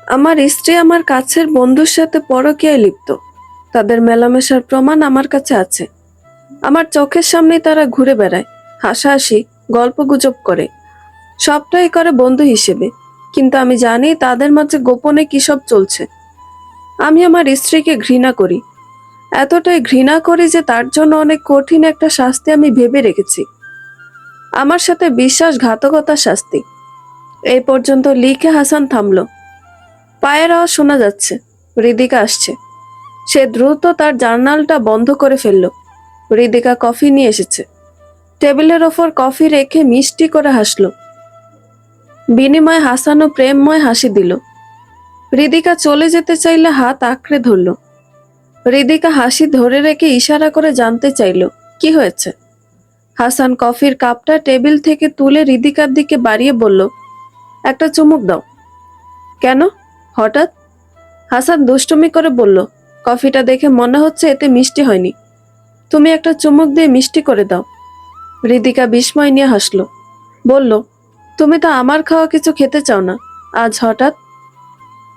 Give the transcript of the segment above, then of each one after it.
আমার স্ত্রী আমার কাছের বন্ধুর সাথে পরকীয়ায় লিপ্ত। তাদের মেলামেশার প্রমাণ আমার কাছে আছে। আমার চোখের সামনেই তারা ঘুরে বেড়ায়, হাসাহাসি, গল্পগুজব করে। সবটাই করে বন্ধু হিসেবে, কিন্তু আমি জানি তাদের মাঝে গোপনে কি সব চলছে। আমি আমার স্ত্রীকে ঘৃণা করি, এতটাই ঘৃণা করি যে তার জন্য অনেক কঠিন একটা শাস্তি আমি ভেবে রেখেছি। আমার সাথে বিশ্বাসঘাতকতার শাস্তি। এই পর্যন্ত লিখে হাসান থামলো। পায়ের আওয়াজ শোনা যাচ্ছে। হৃদিকা আসছে। সে দ্রুত তার জার্নালটা বন্ধ করে ফেলল। হৃদিকা কফি নিয়ে এসেছে। টেবিলের ওপর কফি রেখে মিষ্টি করে হাসলো। বিনিময়ে হাসানও প্রেমময় হাসি দিল। হৃদিকা চলে যেতে চাইলে হাত আঁকড়ে ধরল। হৃদিকা হাসি ধরে রেখে ইশারা করে জানতে চাইল কি হয়েছে। হাসান কফির কাপটা টেবিল থেকে তুলে হৃদিকার দিকে বাড়িয়ে বলল, একটা চুমুক দাও। কেন হঠাৎ? হাসান দুষ্টুমি করে বলল, কফিটা দেখে মনে হচ্ছে এতে মিষ্টি হয়নি। তুমি একটা চুমুক দিয়ে মিষ্টি করে দাও। হৃদিকা বিস্ময় নিয়ে হাসল। বলল, তুমি তো আমার খাওয়া কিছু খেতে চাও না, আজ হঠাৎ?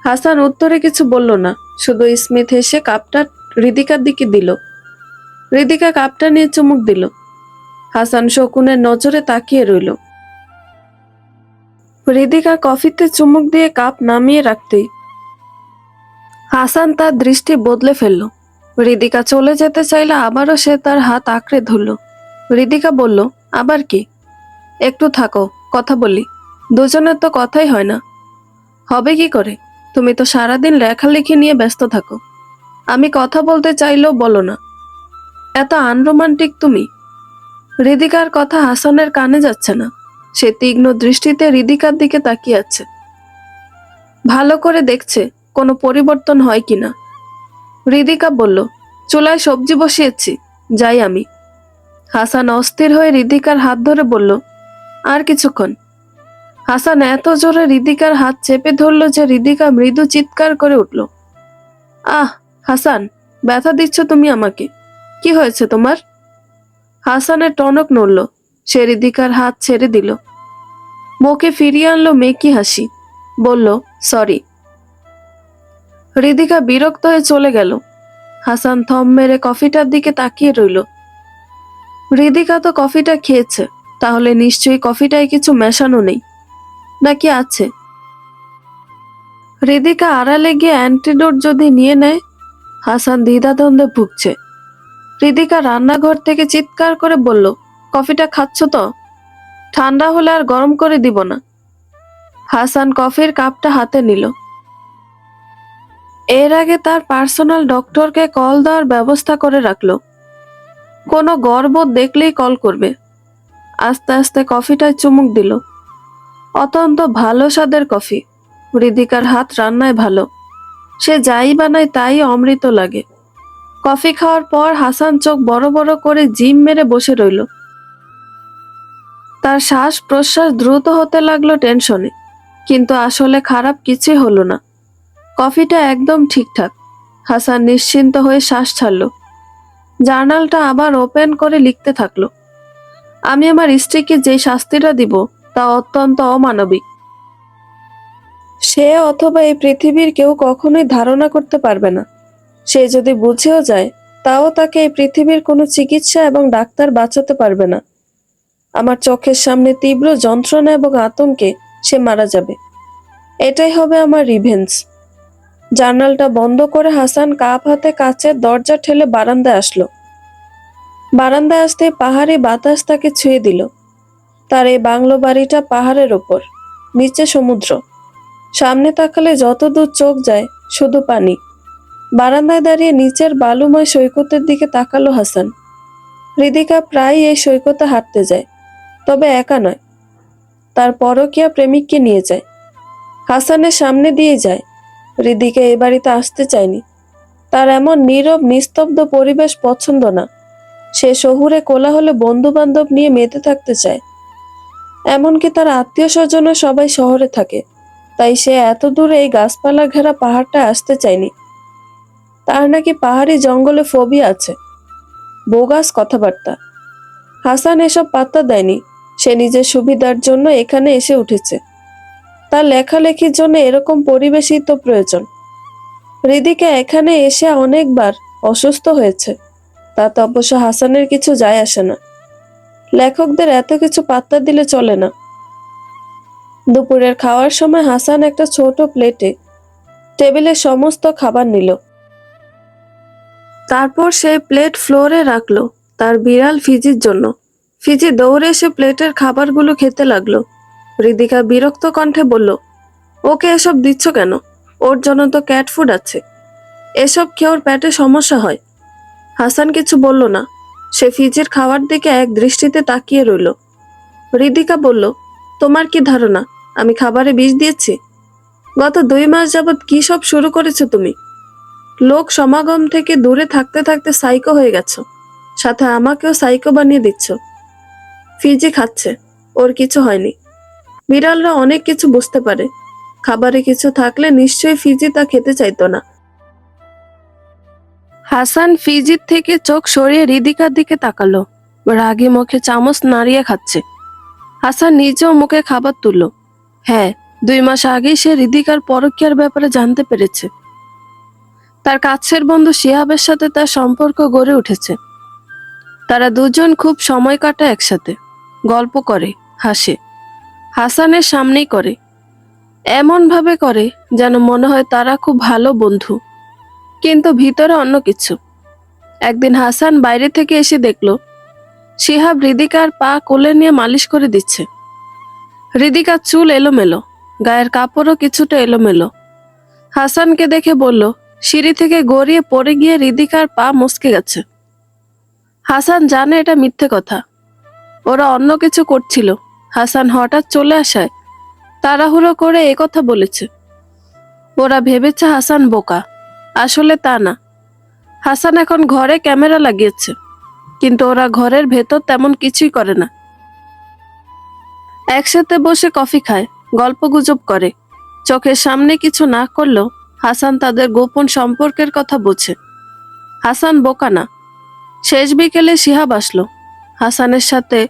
হাসান উত্তরে কিছু বলল না, শুধু স্মিত হেসে কাপটা হৃদিকার দিকে দিল। হৃদিকা কাপটা নিয়ে চুমুক দিল। হাসান শকুনের নজরে তাকিয়ে রইল। হৃদিকা কফিতে চুমুক দিয়ে কাপ নামিয়ে রাখতেই হাসান তার দৃষ্টি বদলে ফেলল। হৃদিকা চলে যেতে চাইলে আবারও সে তার হাত আঁকড়ে ধরল। হৃদিকা বলল, আবার কি? একটু থাকো, কথা বলি। দুজনের তো কথাই হয় না। হবে কি করে? তুমি তো সারাদিন লেখালেখি নিয়ে ব্যস্ত থাকো। আমি কথা বলতে চাইলেও বলো না। এত আনরোমান্টিক তুমি। হৃদিকার কথা হাসানের কানে যাচ্ছে না। সে তীক্ষ্ণ দৃষ্টিতে হৃদিকার দিকে তাকিয়ে আছে, ভালো করে দেখছে কোনো পরিবর্তন হয় কিনা। হৃদিকা বলল, চুলায় সবজি বসিয়েছি, যাই আমি। হাসান অস্থির হয়ে হৃদিকার হাত ধরে বলল, আর কিছুক্ষণ। হাসান এত জোরে হৃদিকার হাত চেপে ধরল যে হৃদিকা মৃদু চিৎকার করে উঠল। আহ হাসান, ব্যথা দিচ্ছ তুমি আমাকে। কি হয়েছে তোমার? হাসানের টনক নড়ল। সে হৃদিকার হাত ছেড়ে দিল। মুখে ফিরিয়ে আনলো মেকি হাসি। বলল, সরি। হৃদিকা বিরক্ত হয়ে চলে গেল। হাসান থম মেরে কফিটার দিকে তাকিয়ে রইল। হৃদিকা তো কফিটা খেয়েছে, তাহলে নিশ্চয়ই কফিটায় কিছু মেশানো নেই, নাকি আছে? হৃদিকা আড়ালে গিয়ে অ্যান্টিডোট যদি নিয়ে নেয়? হাসান দ্বিধাদ্বন্দ্বে ভুগছে। হৃদিকা রান্নাঘর থেকে চিৎকার করে বলল, কফিটা খাচ্ছ তো? ঠান্ডা হলে আর গরম করে দিব না। হাসান কফির কাপটা হাতে নিল। এর আগে তার পার্সোনাল ডক্টরকে কল দেওয়ার ব্যবস্থা করে রাখলো। কোনো গর্ববোধ দেখলেই কল করবে। আস্তে আস্তে কফিটায় চুমুক দিল। অত্যন্ত ভালো স্বাদের কফি। হৃদিকার হাত রান্নায় ভালো। সে যাই বানায় তাই অমৃত লাগে। কফি খাওয়ার পর হাসান চোখ বড় বড় করে জিম মেরে বসে রইল। তার শ্বাস প্রশ্বাস দ্রুত হতে লাগলো টেনশনে, কিন্তু আসলে খারাপ কিছুই হলো না। কফিটা একদম ঠিকঠাক। হাসান নিশ্চিন্ত হয়ে শ্বাস ছাড়ল। জার্নালটা আবার ওপেন করে লিখতে থাকলো। আমি আমার স্ত্রীকে যে শাস্তিটা দিব তা অত্যন্ত অমানবিক। সে অথবা এই পৃথিবীর কেউ কখনোই ধারণা করতে পারবে না। সে যদি বুঝেও যায়, তাও তাকে এই পৃথিবীর কোনো চিকিৎসা এবং ডাক্তার বাঁচাতে পারবে না। আমার চোখের সামনে তীব্র যন্ত্রণা এবং আতঙ্কে সে মারা যাবে। এটাই হবে আমার রিভেঞ্জ। জার্নালটা বন্ধ করে হাসান কাপ হাতে কাচের দরজা ঠেলে বারান্দায় আসলো। বারান্দায় আসতে পাহাড়ি বাতাস তাকে ছুঁয়ে দিল। তার এই বাংলো বাড়িটা পাহাড়ের ওপর, নিচে সমুদ্র। সামনে তাকালে যতদূর চোখ যায় শুধু পানি। বারান্দায় দাঁড়িয়ে নিচের বালুময় সৈকতের দিকে তাকালো হাসান। হৃদিকা প্রায় এই সৈকতে হাঁটতে যায়, তবে একা নয়। তার পরকীয়া প্রেমিককে নিয়ে যায়। হাসানের সামনে দিয়ে যায়। হৃদিকা এ বাড়িতে আসতে চায়নি। তার এমন নীরব নিস্তব্ধ পরিবেশ পছন্দ না। সে শহুরে কোলাহলে বন্ধু বান্ধব নিয়ে মেতে থাকতে চায়। এমনকি তার আত্মীয় স্বজনও সবাই শহরে থাকে, তাই সে এত দূরে এই গাছপালা ঘেরা পাহাড়টা আসতে চায়নি। তার নাকি পাহাড়ি জঙ্গলে ফোবিয়া আছে। বোগাস কথাবার্তা। হাসান এসব পাত্তা দেয়নি। সে নিজের সুবিধার জন্য এখানে এসে উঠেছে। তার লেখালেখির জন্য এরকম পরিবেশই তো প্রয়োজন। হৃদিকা এখানে এসে অনেকবার অসুস্থ হয়েছে, তাতে অবশ্য হাসানের কিছু যায় আসে না। লেখকদের এত কিছু পাত্তা দিলে চলে না। দুপুরের খাওয়ার সময় হাসান একটা ছোট প্লেটে টেবিলে সমস্ত খাবার নিল। তারপর সেই প্লেট ফ্লোরে রাখলো তার বিড়াল ফিজির জন্য। ফিজি দৌড়ে এসে প্লেটের খাবারগুলো খেতে লাগলো। হৃদিকা বিরক্ত কণ্ঠে বলল, ওকে এসব দিচ্ছ কেন? ওর জন্য তো ক্যাট ফুড আছে, এসব খেয়ে ওর পেটে সমস্যা হয়। হাসান কিছু বলল না, সে ফিজির খাওয়ার দিকে এক দৃষ্টিতে তাকিয়ে রইল। হৃদিকা বলল, তোমার কি ধারণা আমি খাবারে বিষ দিয়েছি? গত 2 মাস যাবৎ কি সব শুরু করেছো তুমি? লোক সমাগম থেকে দূরে থাকতে থাকতে সাইকো হয়ে গেছো, সাথে আমাকেও সাইকো বানিয়ে দিচ্ছ। ফিজি খাচ্ছে, ওর কিছু হয়নি। বিড়ালরা অনেক কিছু বুঝতে পারে, খাবারে কিছু থাকলে নিশ্চয়ই ফিজি তা খেতে চাইতো না। হাসান ফিজির থেকে চোখ সরিয়ে হৃদিকার দিকে তাকালো। রাগে মুখে চামচ নাড়িয়ে খাচ্ছে। হাসান নিজেও মুখে খাবার তুলল। হ্যাঁ, 2 মাস আগেই সে হৃদিকার পরকীয়ার ব্যাপারে জানতে পেরেছে। তার কাছের বন্ধু শিহাবের সাথে তার সম্পর্ক গড়ে উঠেছে। তারা দুজন খুব সময় কাটায় একসাথে, গল্প করে, হাসে। হাসানের সামনেই করে, এমন ভাবে করে যেন মনে হয় তারা খুব ভালো বন্ধু, কিন্তু ভিতরে অন্য কিছু। একদিন হাসান বাইরে থেকে এসে দেখলো শিহাব হৃদিকার পা কোলে নিয়ে মালিশ করে দিচ্ছে। হৃদিকার চুল এলোমেলো, গায়ের কাপড়ও কিছুটা এলোমেলো। হাসানকে দেখে বলল, সিঁড়ি থেকে গড়িয়ে পড়ে গিয়ে হৃদিকার পা মচকে গেছে। হাসান জানে এটা মিথ্যে কথা, ওরা অন্য কিছু করছিল। হাসান হঠাৎ চলে আসায় তাড়াহুড়ো করে একথা বলেছে। ওরা ভেবেছে হাসান বোকা, আসলে তা না। হাসান এখন ঘরে ক্যামেরা লাগিয়েছে, কিন্তু ওরা ঘরের ভেতর তেমন কিছুই করে না। একসাথে বসে কফি খায়, গল্পগুজব করে। চোখের সামনে কিছু না করলেও হাসান তাদের গোপন সম্পর্কের কথা বোঝে। হাসান বোকা না। শেষ বিকেলে শিহাব আসলো। হাসানের সাথে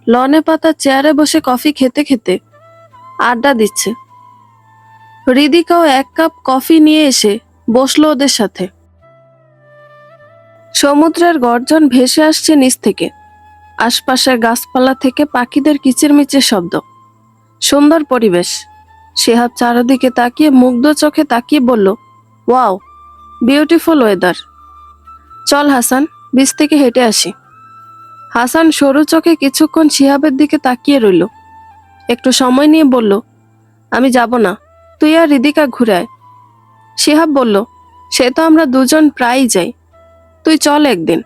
লনে পাতা চেয়ারে বসে কফি খেতে খেতে আড্ডা দিচ্ছে। হৃদিকাও 1 কাপ কফি নিয়ে এসে বসলো ওদের সাথে। সমুদ্রের গর্জন ভেসে আসছে নিচ থেকে, আশপাশের গাছপালা থেকে পাখিদের কিচিরমিচির শব্দ। সুন্দর পরিবেশ। শিহাব চারদিকে তাকিয়ে মুগ্ধ চোখে তাকিয়ে বলল, ওয়াও, বিউটিফুল ওয়েদার। চল হাসান, বিচ থেকে হেঁটে আসি। হাসান সরু চোখে কিছুক্ষণ শিহাবের দিকে তাকিয়ে রইল। একটু সময় নিয়ে বলল, আমি যাব না, তুই আর হৃদিকা ঘুরে আয়। শিহাব বলল, সে তো আমরা দুজন প্রায়ই যাই, তুই চল একদিন।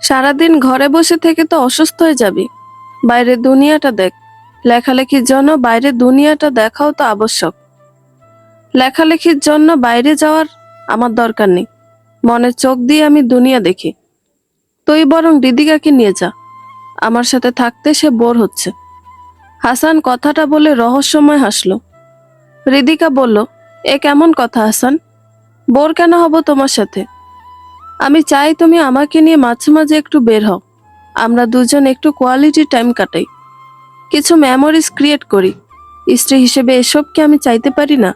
সারাদিন ঘরে বসে থেকে তো অসুস্থ হয়ে যাবি, বাইরের দুনিয়াটা দেখ। লেখালেখির জন্য বাইরের দুনিয়াটা দেখাও তো আবশ্যক। লেখালেখির জন্য বাইরে যাওয়ার আমার দরকার নেই, মনের চোখ দিয়ে আমি দুনিয়া দেখি। তুই বরং হৃদিকাকে নিয়ে যা, আমার সাথে থাকতে সে বোর হচ্ছে। হাসান কথাটা বলে রহস্যময় হাসলো। হৃদিকা বলল, এ কেমন কথা হাসান? বোর কেন হব তোমার সাথে? আমি চাই তুমি আমাকে নিয়ে মাঝে মাঝে একটু বের হও, আমরা দুজন একটু কোয়ালিটি টাইম কাটাই, কিছু মেমোরিজ ক্রিয়েট করি। স্ত্রী হিসেবে এসবকে আমি চাইতে পারি না?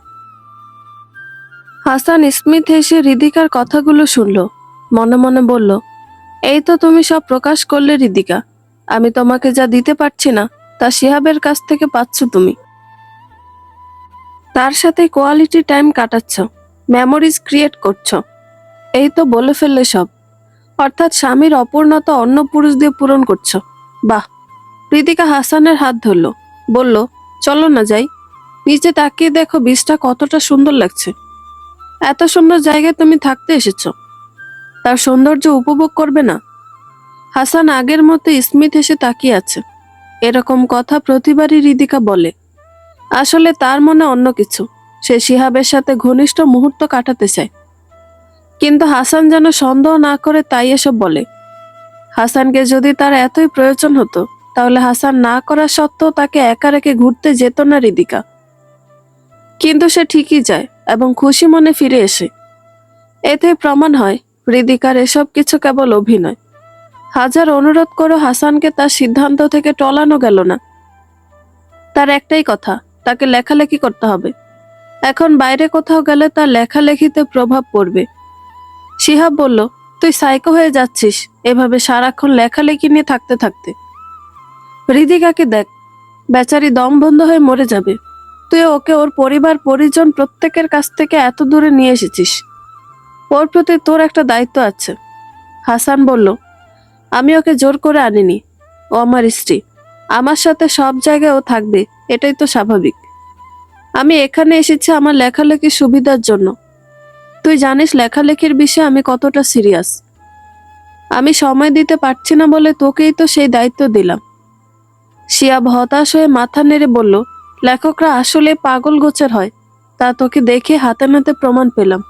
হাসান স্মিথ হেসে হৃদিকার কথাগুলো শুনল, মনে মনে বলল, এই তো তুমি সব প্রকাশ করলে হৃদিকা। আমি তোমাকে যা দিতে পারছি না তা শিহাবের কাছ থেকে পাচ্ছ তুমি। তার সাথে কোয়ালিটি টাইম কাটাচ্ছ, মেমোরিজ ক্রিয়েট করছো, এই তো বলে ফেললে সব। অর্থাৎ স্বামীর অপূর্ণতা অন্য পুরুষ দিয়ে পূরণ করছো। বাহ। হৃদিকা হাসানের হাত ধরল, বলল, চলো না যাই, নিচে তাকিয়ে দেখো বীজটা কতটা সুন্দর লাগছে। এত সুন্দর জায়গায় তুমি থাকতে এসেছো, তার সৌন্দর্য উপভোগ করবে না? হাসান আগের মতো স্মিথ হেসে তাকিয়ে আছে। এরকম কথা প্রতিবারই হৃদিকা বলে। আসলে তার মনে অন্য কিছু, সে শিহাবের সাথে ঘনিষ্ঠ মুহূর্ত কাটাতে চায়। কিন্তু হাসান যেন সন্দেহ না করে তাই এসব বলে। হাসানকে যদি তার এতই প্রয়োজন হতো, তাহলে হাসান না করা সত্ত্বেও তাকে একা রেখে ঘুরতে যেত না হৃদিকা। কিন্তু সে ঠিকই যায় এবং খুশি মনে ফিরে এসে। এতে প্রমাণ হয় হৃদিকার এসব কিছু কেবল অভিনয়। হাজার অনুরোধ করে হাসানকে তার সিদ্ধান্ত থেকে টলানো গেল না। তার একটাই কথা, তাকে লেখালেখি করতে হবে। এখন বাইরে কোথাও গেলে তার লেখালেখিতে প্রভাব পড়বে। শিহাব বলল, তুই সাইকো হয়ে যাচ্ছিস এভাবে সারাক্ষণ লেখালেখি নিয়ে থাকতে থাকতে। হৃদিকাকে দেখ, বেচারি দম বন্ধ হয়ে মরে যাবে। তুই ওকে ওর পরিবার পরিজন প্রত্যেকের কাছ থেকে এত দূরে নিয়ে এসেছিস। ওর প্রতি তোর একটা দায়িত্ব আছে। হাসান বলল, আমি ওকে জোর করে আনিনি, ও আমার স্ত্রী। আমার সাথে সব জায়গায় ও থাকবে, এটাই তো স্বাভাবিক। আমি এখানে এসেছি আমার লেখালেখির সুবিধার জন্য। তুই জানিস লেখালেখির বিষয়ে আমি কতটা সিরিয়াস। আমি সময় দিতে পারছি না বলে তোকেই তো সেই দায়িত্ব দিলাম। শিহাব হতাশ হয়ে মাথা নেড়ে বলল, লেখকরা আসলে পাগল গোছের হয়, তা তোকে দেখে হাতে নাতে প্রমাণ পেলাম।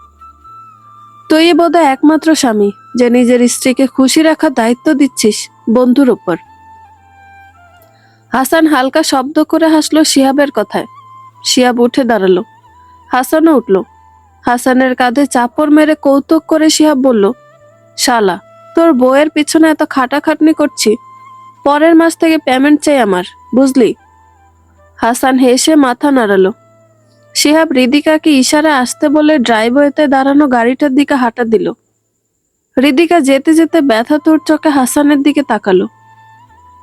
তুই বোধহয় একমাত্র স্বামী যে নিজের স্ত্রীকে খুশি রাখার দায়িত্ব দিচ্ছিস বন্ধুর উপর। হাসান হালকা শব্দ করে হাসলো শিহাবের কথায়। শিহাব উঠে দাঁড়ালো, হাসানও উঠল। হাসানের কাঁধে চাপড় মেরে কৌতুক করে শিহাব বলল, শালা, তোর বউয়ের পিছনে এত খাটাখাটনি করছি, পরের মাস থেকে পেমেন্ট চাই আমার, বুঝলি? হাসান হেসে মাথা নাড়ালো। শিহাব হৃদিকাকে ইশারা আসতে বলে ড্রাইভওয়েতে দাঁড়ানো গাড়িটার দিকে হাঁটা দিল। হৃদিকা যেতে যেতে ব্যথাতুর চোখে হাসানের দিকে তাকালো।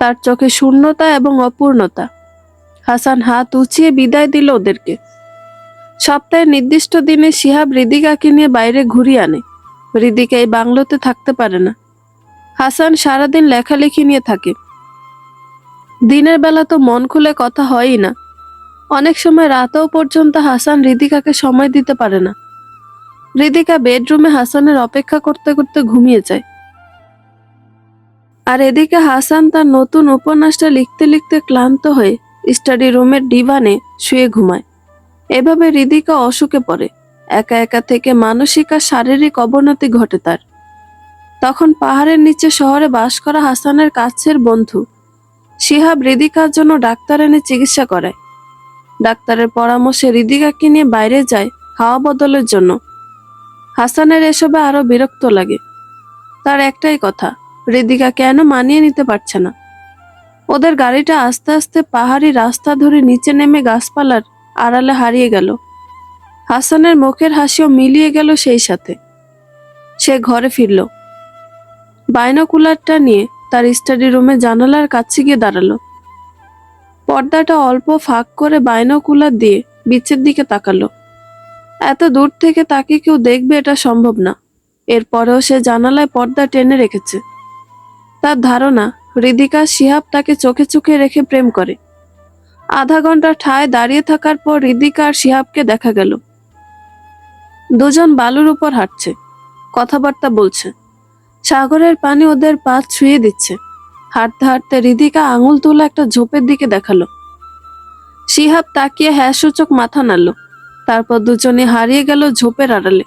তার চোখে শূন্যতা এবং অপূর্ণতা। হাসান হাত উঁচিয়ে বিদায় দিল ওদেরকে। সপ্তাহের নির্দিষ্ট দিনে শিহাব হৃদিকাকে নিয়ে বাইরে ঘুরিয়ে আনে। হৃদিকা এই বাংলোতে থাকতে পারে না। হাসান সারাদিন লেখালেখি নিয়ে থাকে। দিনের বেলা তো মন খুলে কথা হয়ই না। অনেক সময় রাতেও পর্যন্ত হাসান হৃদিকাকে সময় দিতে পারে না। হৃদিকা বেডরুমে হাসানের অপেক্ষা করতে করতে ঘুমিয়ে যায়। আর এদিকে হাসান তার নতুন উপন্যাসটা লিখতে লিখতে ক্লান্ত হয়ে স্টাডি রুমের ডিভানে শুয়ে ঘুমায়। এভাবে হৃদিকা অসুখে পড়ে। একা একা থেকে মানসিক আর শারীরিক অবনতি ঘটে তার। তখন পাহাড়ের নিচে শহরে বাস করা হাসানের কাছের বন্ধু শিহাব হৃদিকার জন্য ডাক্তার এনে চিকিৎসা করায়। ডাক্তারের পরামর্শে হৃদিকাকে নিয়ে বাইরে যায় হাওয়া বদলের জন্য। হাসানের এসবে আরো বিরক্ত লাগে। তার একটাই কথা, হৃদিকা কেন মানিয়ে নিতে পারছে না। ওদের গাড়িটা আস্তে আস্তে পাহাড়ি রাস্তা ধরে নিচে নেমে গাছপালার আড়ালে হারিয়ে গেল। হাসানের মুখের হাসিও মিলিয়ে গেল সেই সাথে। সে ঘরে ফিরল। বাইনোকুলারটা নিয়ে তার স্টাডি রুমে জানালার কাছে গিয়ে দাঁড়ালো। পর্দাটা অল্প ফাঁক করে বাইনোকুলার দিয়ে বিচের দিকে তাকালো। এত দূর থেকে তাকে কেউ দেখবে এটা সম্ভব না। এরপরেও সে জানালায় পর্দা টেনে রেখেছে। তার ধারণা হৃদিকা শিহাব তাকে চোখে চোখে রেখে প্রেম করে। আধা ঘন্টা ঠায় দাঁড়িয়ে থাকার পর হৃদিকা আর শিহাবকে দেখা গেল। দুজন বালুর উপর হাঁটছে, কথাবার্তা বলছে। সাগরের পানি ওদের পা ছুঁয়ে দিচ্ছে। হাঁটতে হাঁটতে হৃদিকা আঙুল তোলা একটা ঝোপের দিকে দেখালো। শিহাব তাকিয়ে হ্যাঁ সূচক মাথা নাড়ল। তারপর দুজনে হারিয়ে গেল ঝোপের আড়ালে।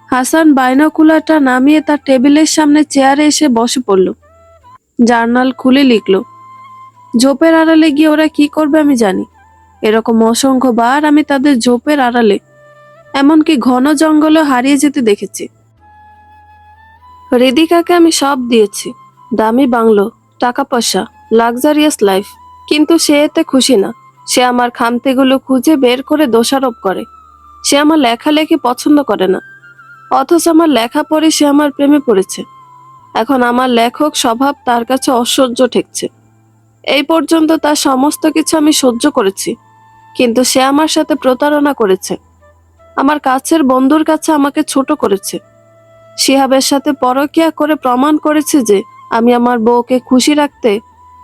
হাসান বাইনোকুলারটা নামিয়ে তার টেবিলের সামনে চেয়ারে এসে বসে পড়ল। জার্নাল খুলে লিখল, ঝোপের আড়ালে গিয়ে ওরা কি করবে আমি জানি। এরকম অসংখ্য বার আমি তাদের ঝোপের আড়ালে, এমনকি ঘন জঙ্গলে হারিয়ে যেতে দেখেছি। হৃদিকাকে আমি সব দিয়েছি, দামি বাংলো, টাকা পয়সা, লাক্সারিয়াস লাইফ, কিন্তু সে এতে খুশি না। সে আমার খামতিগুলো খুঁজে বের করে দোষারোপ করে। সে আমার লেখালেখি পছন্দ করে না, অথচ আমার লেখা পড়ে সে আমার প্রেমে পড়েছে। এখন আমার লেখক স্বভাব তার কাছে অসহ্য ঠেকছে। এই পর্যন্ত তার সমস্ত কিছু আমি সহ্য করেছি, কিন্তু সে আমার সাথে প্রতারণা করেছে। আমার কাছের বন্ধুর কাছে আমাকে ছোট করেছে। শিহাবের সাথে পরকীয়া করে প্রমাণ করেছে যে আমি আমার বউকে খুশি রাখতে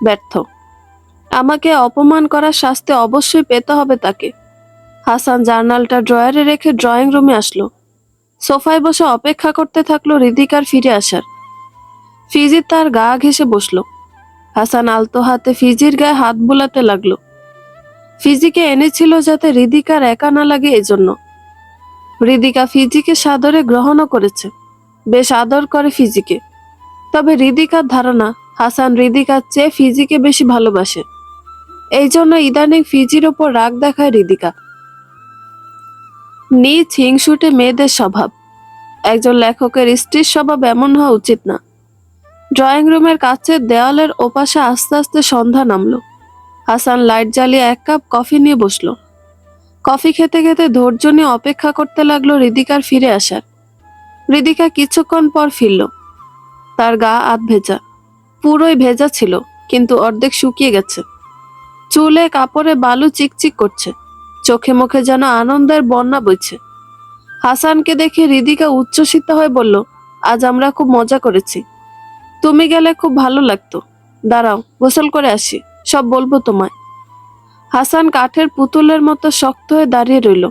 ব্যর্থ। আমাকে অপমান করার শাস্তি অবশ্যই পেতে হবে তাকে। হাসান জার্নালটা ড্রয়ারে রেখে ড্রয়িং রুমে আসলো। সোফায় বসে অপেক্ষা করতে থাকলো হৃদিকার ফিরে আসার। ফিজি তার গা ঘেঁষে বসলো। হাসান আলতো হাতে ফিজির গায়ে হাত বুলাতে লাগলো। ফিজিকে এনেছিল যাতে হৃদিকার একা না লাগে এজন্য। হৃদিকা ফিজিকে সাদরে গ্রহণও করেছে, বেশ আদর করে ফিজিকে। তবে হৃদিকার ধারণা হাসান হৃদিকার চেয়ে ফিজিকে বেশি ভালোবাসে। এই জন্য ইদানিং ফিজির ওপর রাগ দেখায় হৃদিকা। নিজ হিংসুটে মেয়েদের স্বভাব। একজন লেখকের স্ত্রীর স্বভাব এমন হওয়া উচিত না। ড্রয়িং রুমের কাছের দেওয়ালের ওপাশে আস্তে আস্তে সন্ধ্যা নামলো। হাসান লাইট জ্বালিয়ে এক কাপ কফি নিয়ে বসলো। কফি খেতে খেতে ধৈর্য নিয়ে অপেক্ষা করতে লাগলো হৃদিকার ফিরে আসার। হৃদিকা কিছুক্ষণ পর ফিরল। তার গা আধ ভেজা, পুরোই ভেজা ছিল কিন্তু অর্ধেক শুকিয়ে গেছে। চুলে কাপড়ে বালু চিকচিক করছে, চোখে মুখে যেন আনন্দের বন্যা বইছে। হাসানকে দেখে হৃদিকা উচ্ছ্বসিত হয়ে বলল, আজ আমরা খুব মজা করেছি, তুমি গেলে খুব ভালো লাগতো। দাঁড়াও, গোসল করে আসি, সব বলবো তোমায়। হাসান কাঠের পুতুলের মতো শক্ত হয়ে দাঁড়িয়ে রইল।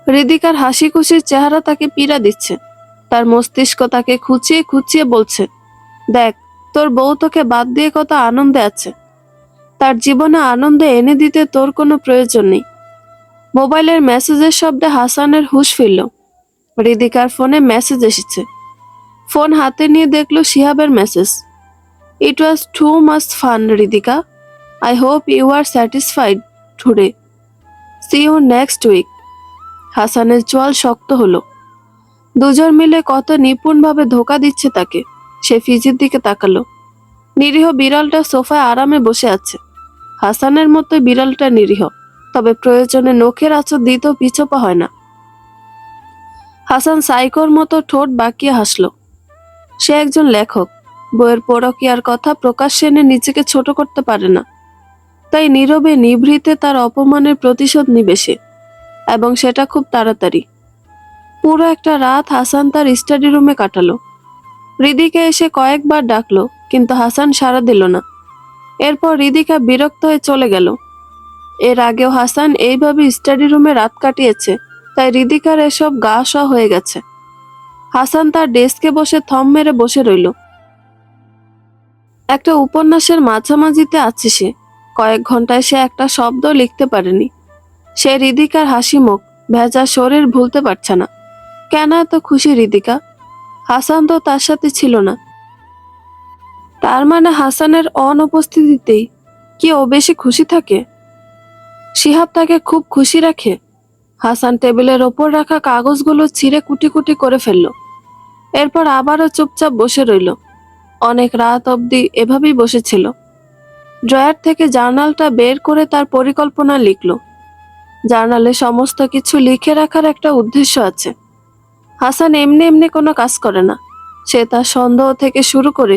হৃদিকার হাসি খুশির চেহারা তাকে পীড়া দিচ্ছে। তার মস্তিষ্ক তাকে খুঁচিয়ে খুঁচিয়ে বলছে, দেখ, তোর বউ তোকে বাদ দিয়ে কত আনন্দে আছে। তার জীবনে আনন্দে এনে দিতে তোর কোনো প্রয়োজন নেই। মোবাইলের মেসেজের শব্দে হাসানের হুঁশ ফিরল। হৃদিকার ফোনে মেসেজ এসেছে। ফোন হাতে নিয়ে দেখলো শিহাবের message. It was too much fun Hridika, I hope you are satisfied today, see you next week. হাসানের চোয়াল শক্ত হলো। দুজন মিলে কত নিপুণভাবে ধোকা দিচ্ছে তাকে। সে ফিজির দিকে তাকালো। নিরীহ বিড়ালটা সোফায় আরামে বসে আছে। হাসানের মতো বিড়ালটা নিরীহ, তবে প্রয়োজনে নখের আঁচড় দিতেও পিছপা হয় না। হাসান সাইকোর মতো ঠোঁট বাঁকিয়ে হাসল। সে একজন লেখক, বইয়ের পরকীয়ার কথা প্রকাশ্যে এনে নিজেকে ছোট করতে পারে না। তাই নীরবে নিভৃতে তার অপমানের প্রতিশোধ নিবে সে, এবং সেটা খুব তাড়াতাড়ি। পুরো একটা রাত হাসান তার স্টাডি রুমে কাটালো। হৃদিকা এসে কয়েকবার ডাকলো, কিন্তু হাসান সাড়া দিল না। এরপর হৃদিকা বিরক্ত হয়ে চলে গেল। এর আগেও হাসান এইভাবে স্টাডি রুমে রাত কাটিয়েছে, তাই হৃদিকার এসব গা সওয়া হয়ে গেছে। হাসান তার ডেস্কে বসে থম মেরে বসে রইল। একটা উপন্যাসের মাঝামাঝিতে আছে সে। কয়েক ঘন্টায় সে একটা শব্দ লিখতে পারেনি। সে হৃদিকার হাসি মুখ, ভেজা শরীর ভুলতে পারছে না। কেন এত খুশি হৃদিকা? হাসান তো তার সাথে ছিল না। তার মানে হাসানের অনুপস্থিতিতেই কি ও বেশি খুশি থাকে? শিহাব তাকে খুব খুশি রাখে? হাসান টেবিলের ওপর রাখা কাগজগুলো ছিঁড়ে কুটি কুটি করে ফেলল। এরপর আবারও চুপচাপ বসে রইল। অনেক রাত অবধি এভাবেই বসেছিল। ড্রয়ার থেকে জার্নালটা বের করে তার পরিকল্পনা লিখল। জার্নালে সমস্ত কিছু লিখে রাখার একটা উদ্দেশ্য আছে। হাসান এমনি এমনি কোনো কাজ করে না। সে তার সন্দেহ থেকে শুরু করে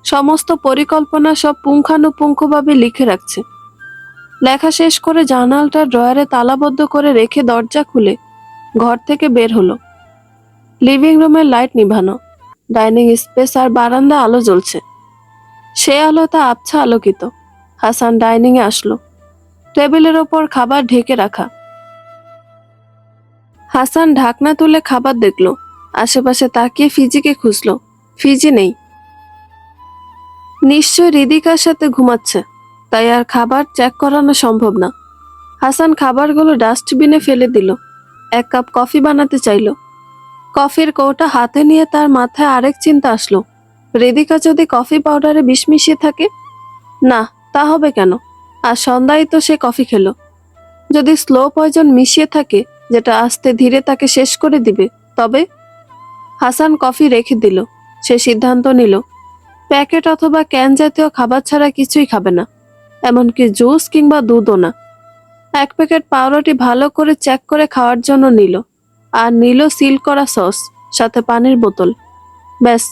সমস্ত পরিকল্পনা সব পুঙ্খানুপুঙ্খভাবে লিখে রাখছে। লেখা শেষ করে জার্নালটা ড্রয়ারে তালাবদ্ধ করে রেখে দরজা খুলে ঘর থেকে বের হলো। লিভিং রুমের লাইট নিভানো, ডাইনিং স্পেস আর বারান্দা আলো জ্বলছে। সে আলোতে আবছা আলোকিত। হাসান ডাইনিং এ আসলো। টেবিলের ওপর খাবার ঢেকে রাখা। হাসান ঢাকনা তুলে খাবার দেখলো। আশেপাশে তাকিয়ে ফিজিকে খুঁজলো। ফিজি নেই। নিশ্চয় হৃদিকার সাথে ঘুমাচ্ছে, তাই আর খাবার চেক করানো সম্ভব না। হাসান খাবারগুলো ডাস্টবিনে ফেলে দিল। এক কাপ কফি বানাতে চাইলো। কফির কৌটা হাতে নিয়ে তার মাথায় আরেক চিন্তা আসলো। হৃদিকা যদি কফি পাউডারে বিষ মিশিয়ে থাকে? না, তা হবে কেন? আর সন্ধ্যায় তো সে কফি খেলো। যদি স্লো পয়জন মিশিয়ে থাকে, যেটা আস্তে ধীরে তাকে শেষ করে দিবে, তবে? হাসান কফি রেখে দিল। সে সিদ্ধান্ত নিল, প্যাকেট অথবা ক্যান জাতীয় খাবার ছাড়া কিছুই খাবে না, এমনকি জুস কিংবা দুধও না। এক প্যাকেট পাউরুটি ভালো করে চেক করে খাওয়ার জন্য নিল। আর নিল সিল করা সস, সাথে পানির বোতল। ব্যাস,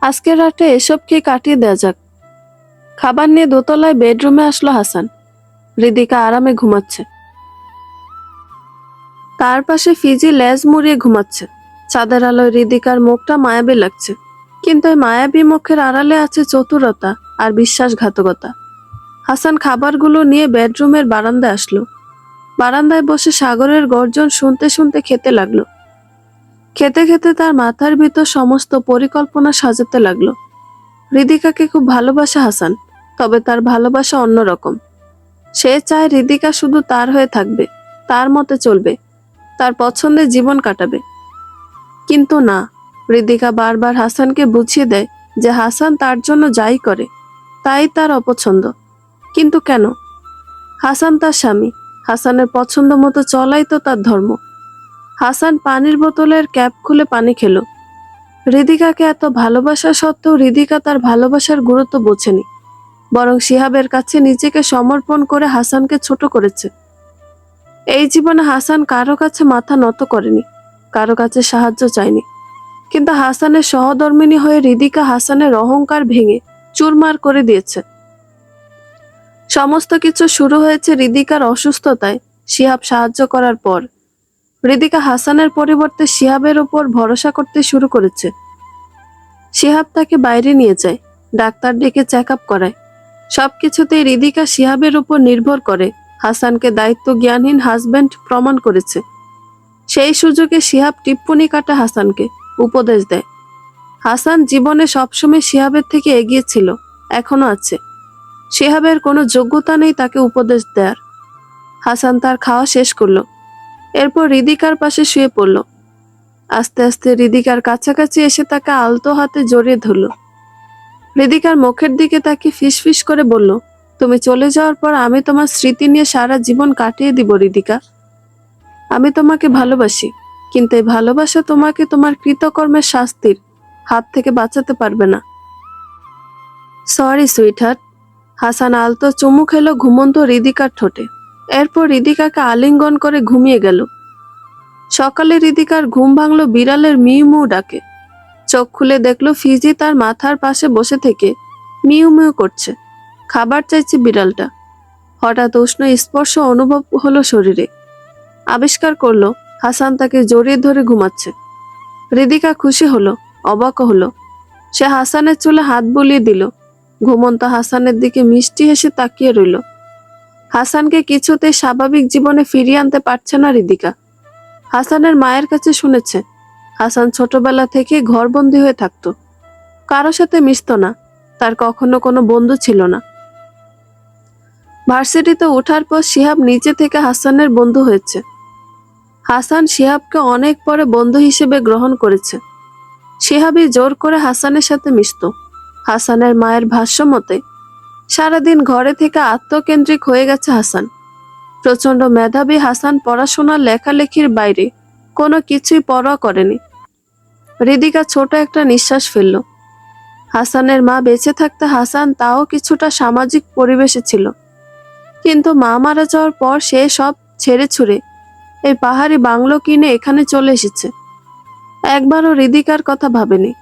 আজকের রাতে এসব খেয়ে কাটিয়ে দেওয়া যাক। খাবার নিয়ে দোতলায় বেডরুমে আসলো হাসান। হৃদিকা আরামে ঘুমাচ্ছে। তার পাশে ফিজি লেজ মুড়িয়ে ঘুমাচ্ছে। চাঁদের আলোয় হৃদিকার মুখটা মায়াবী লাগছে, কিন্তু এই মায়াবী মুখের আড়ালে আছে চতুরতা আর বিশ্বাসঘাতকতা। হাসান খাবারগুলো নিয়ে বেডরুমের বারান্দায় আসলো। বারান্দায় বসে সাগরের গর্জন শুনতে শুনতে খেতে লাগলো। খেতে খেতে তার মাথার ভিতর সমস্ত পরিকল্পনা সাজাতে লাগলো। হৃদিকাকে খুব ভালোবাসে হাসান, তবে তার ভালোবাসা অন্যরকম। সে চায় হৃদিকা শুধু তার হয়ে থাকবে, তার মতে চলবে, তার পছন্দের জীবন কাটাবে। কিন্তু না, হৃদিকা বারবার হাসানকে বুঝিয়ে দেয় যে হাসান তার জন্য যাই করে তাই তার অপছন্দ। কিন্তু কেন? হাসান তার স্বামী, হাসানের পছন্দ মতো চলাই তো তার ধর্ম। হাসান পানির বোতলের ক্যাপ খুলে পানি খেলো। হৃদিকাকে এত ভালোবাসা সত্ত্বেও হৃদিকা তার ভালোবাসার গুরুত্ব বোঝেনি। বরং শিহাবের কাছে নিজেকে সমর্পণ করে হাসানকে ছোট করেছে। এই জীবনে হাসান কারো কাছে মাথা নত করেনি, কারো কাছে সাহায্য চায়নি। কিন্তু হাসানের সহধর্মিণী হয়ে হৃদিকা হাসানের অহংকার ভেঙে চুরমার করে দিয়েছে। সমস্ত কিছু শুরু হয়েছে হৃদিকার অসুস্থতায় শিহাব সাহায্য করার পর। হৃদিকা হাসানের পরিবর্তে শিহাবের উপর ভরসা করতে শুরু করেছে। শিহাব তাকে বাইরে নিয়ে যায়, ডাক্তার ডেকে চেক আপ করায়। সবকিছুতেই হৃদিকা শিহাবের উপর নির্ভর করে হাসানকে দায়িত্ব জ্ঞানহীন হাজবেন্ড প্রমাণ করেছে। সেই সুযোগে শিহাব টিপ্পনি কাটা হাসানকে উপদেশ দেয়। হাসান জীবনে সবসময় শিহাবের থেকে এগিয়ে ছিল, এখনো আছে। শিহাবের কোনো যোগ্যতা নেই তাকে উপদেশ দেওয়ার। হাসান তার খাওয়া শেষ করলো, এরপর হৃদিকার পাশে শুয়ে পড়ল। আস্তে আস্তে হৃদিকার কাছাকাছি এসে তাকে আলতো হাতে জড়িয়ে ধরল। হৃদিকার মুখের দিকে তাকে ফিসফিস করে বলল, তুমি চলে যাওয়ার পর আমি তোমার স্মৃতি নিয়ে সারা জীবন কাটিয়ে দিব হৃদিকা। আমি তোমাকে ভালোবাসি, কিন্তু এই ভালোবাসা তোমাকে তোমার কৃতকর্মের শাস্তির হাত থেকে বাঁচাতে পারবে না। Sorry sweetheart. হাসান আলতো চুমু খেলো ঘুমন্ত হৃদিকার ঠোঁটে। এরপর হৃদিকাকে আলিঙ্গন করে ঘুমিয়ে গেল। সকালে হৃদিকার ঘুম ভাঙলো বিড়ালের মিউ মিউ ডাকে। চোখ খুলে দেখলো ফিজি তার মাথার পাশে বসে থেকে মিউ মিউ করছে, খাবার চাইছে বিড়ালটা। হঠাৎ উষ্ণ স্পর্শ অনুভব হলো শরীরে। আবিষ্কার করলো হাসান তাকে জড়িয়ে ধরে ঘুমাচ্ছে। হৃদিকা খুশি হলো, অবাক হলো। সে হাসানের চুলে হাত বুলিয়ে দিল। ঘুমন্ত হাসানের দিকে মিষ্টি হেসে তাকিয়ে রইল। হাসানকে কিছুতে স্বাভাবিক জীবনে ফিরিয়ে আনতে পারছে না হৃদিকা। হাসানের মায়ের কাছে শুনেছে হাসান ছোটবেলা থেকে ঘরবন্দি হয়ে থাকতো, কারো সাথে মিশতো না, তার কখনো কোনো বন্ধু ছিল না। ভার্সিটিতে ওঠার পর শিহাব নিজে থেকে হাসানের বন্ধু হয়েছে। হাসান শিহাবকে অনেক পরে বন্ধু হিসেবে গ্রহণ করেছে। শিহাবই জোর করে হাসানের সাথে মিশতো। হাসানের মায়ের ভাষ্য মতে সারাদিন ঘরে থেকে আত্মকেন্দ্রিক হয়ে গেছে হাসান। প্রচন্ড মেধাবী হাসান পড়াশোনার লেখালেখির বাইরে কোনো কিছুই পরোয়া করেনি। হৃদিকা ছোট একটা নিঃশ্বাস ফেলল। হাসানের মা বেঁচে থাকতে হাসান তাও কিছুটা সামাজিক পরিবেশে ছিল, কিন্তু মা মারা যাওয়ার পর সে সব ছেড়ে ছুড়ে এই পাহাড়ি বাংলো কিনে এখানে চলে এসেছে। একবারও হৃদিকার কথা ভাবেনি।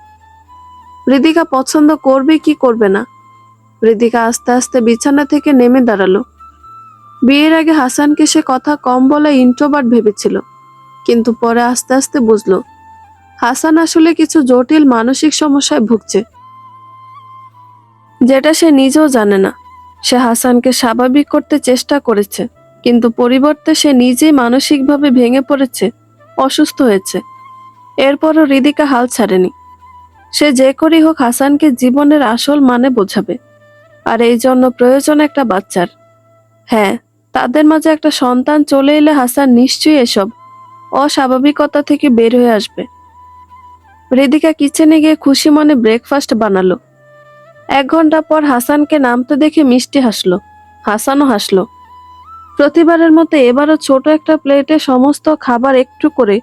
হৃদিকা পছন্দ করবে কি করবে না। হৃদিকা আস্তে আস্তে বিছানা থেকে নেমে দাঁড়ালো। বিয়ের আগে হাসানকে সে কথা কম বলে ইন্ট্রোভার্ট ভেবেছিল, কিন্তু পরে আস্তে আস্তে বুঝলো হাসান আসলে কিছু জটিল মানসিক সমস্যায় ভুগছে, যেটা সে নিজেও জানে না। সে হাসানকে স্বাভাবিক করতে চেষ্টা করেছে, কিন্তু পরিবর্তে সে নিজেই মানসিকভাবে ভেঙে পড়েছে, অসুস্থ হয়েছে। এরপরও হৃদিকা হাল ছাড়েনি। সে যে করেই হোক হাসানকে জীবনের আসল মানে বোঝাবে। আর এই জন্য প্রয়োজন একটা বাচ্চার। হ্যাঁ, তাদের মাঝে একটা সন্তান চলে এলে হাসান নিশ্চয়ই এসব অস্বাভাবিকতা থেকে বের হয়ে আসবে। হৃদিকা কিচেনে গিয়ে খুশি মনে ব্রেকফাস্ট বানালো। 1 ঘন্টা পর হাসানকে নামতে দেখে মিষ্টি হাসলো। হাসানও হাসলো। প্রতিবারের মতো এবারও ছোট একটা প্লেটে সমস্ত খাবার একটু করে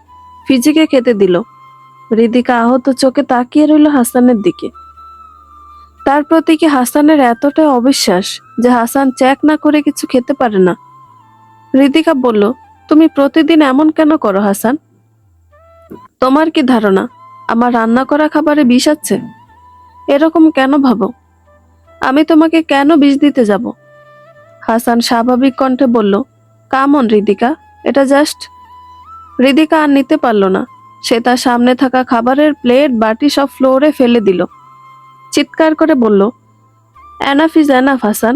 ফিজিকে খেতে দিল। হৃদিকা আহত চোখে তাকিয়ে রইল হাসানের দিকে। তার প্রতি কি হাসানের এতটাই অবিশ্বাস যে হাসান চেক না করে কিছু খেতে পারে না? হৃদিকা বলল, তুমি প্রতিদিন এমন কেন করো হাসান? তোমার কি ধারণা আমার রান্না করা খাবারে বিষ আছে? এরকম কেন ভাবো? আমি তোমাকে কেন বিষ দিতে যাব? হাসান স্বাভাবিক কণ্ঠে বলল, কাম অন হৃদিকা, এটা জাস্ট। হৃদিকা আর নিতে পারল না। সে তার সামনে থাকা খাবারের প্লেট বাটি সব ফ্লোরে ফেলে দিল। চিৎকার করে বলল, এনাফ ইজ এনাফ হাসান,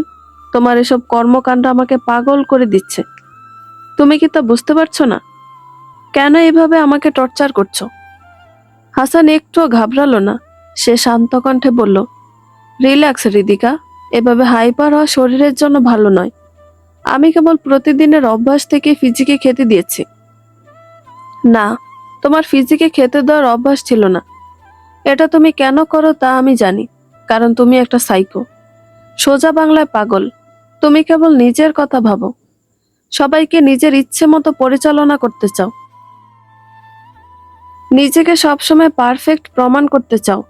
তোমার এসব কর্মকাণ্ড আমাকে পাগল করে দিচ্ছে। তুমি কি তা বুঝতে পারছো না? কেন এভাবে আমাকে টর্চার করছো? হাসান একটুও ঘাবড়ালো না। সে শান্ত কণ্ঠে বলল, রিল্যাক্স হৃদিকা, এভাবে হাইপার হওয়া শরীরের জন্য ভালো নয়। আমি কেবল প্রতিদিনের অভ্যাস থেকে ফিজিকে খেতে দিয়েছি। না, তোমার ফিজিকে খেতে দেওয়ার অভ্যাস ছিল না। এটা তুমি কেন করো তা আমি জানি, কারণ তুমি একটা সাইকো, সোজা বাংলায় পাগল। তুমি কেবল নিজের কথা ভাবো, সবাইকে নিজের ইচ্ছে মতো পরিচালনা করতে চাও, নিজেকে সবসময় পারফেক্ট প্রমাণ করতে চাও,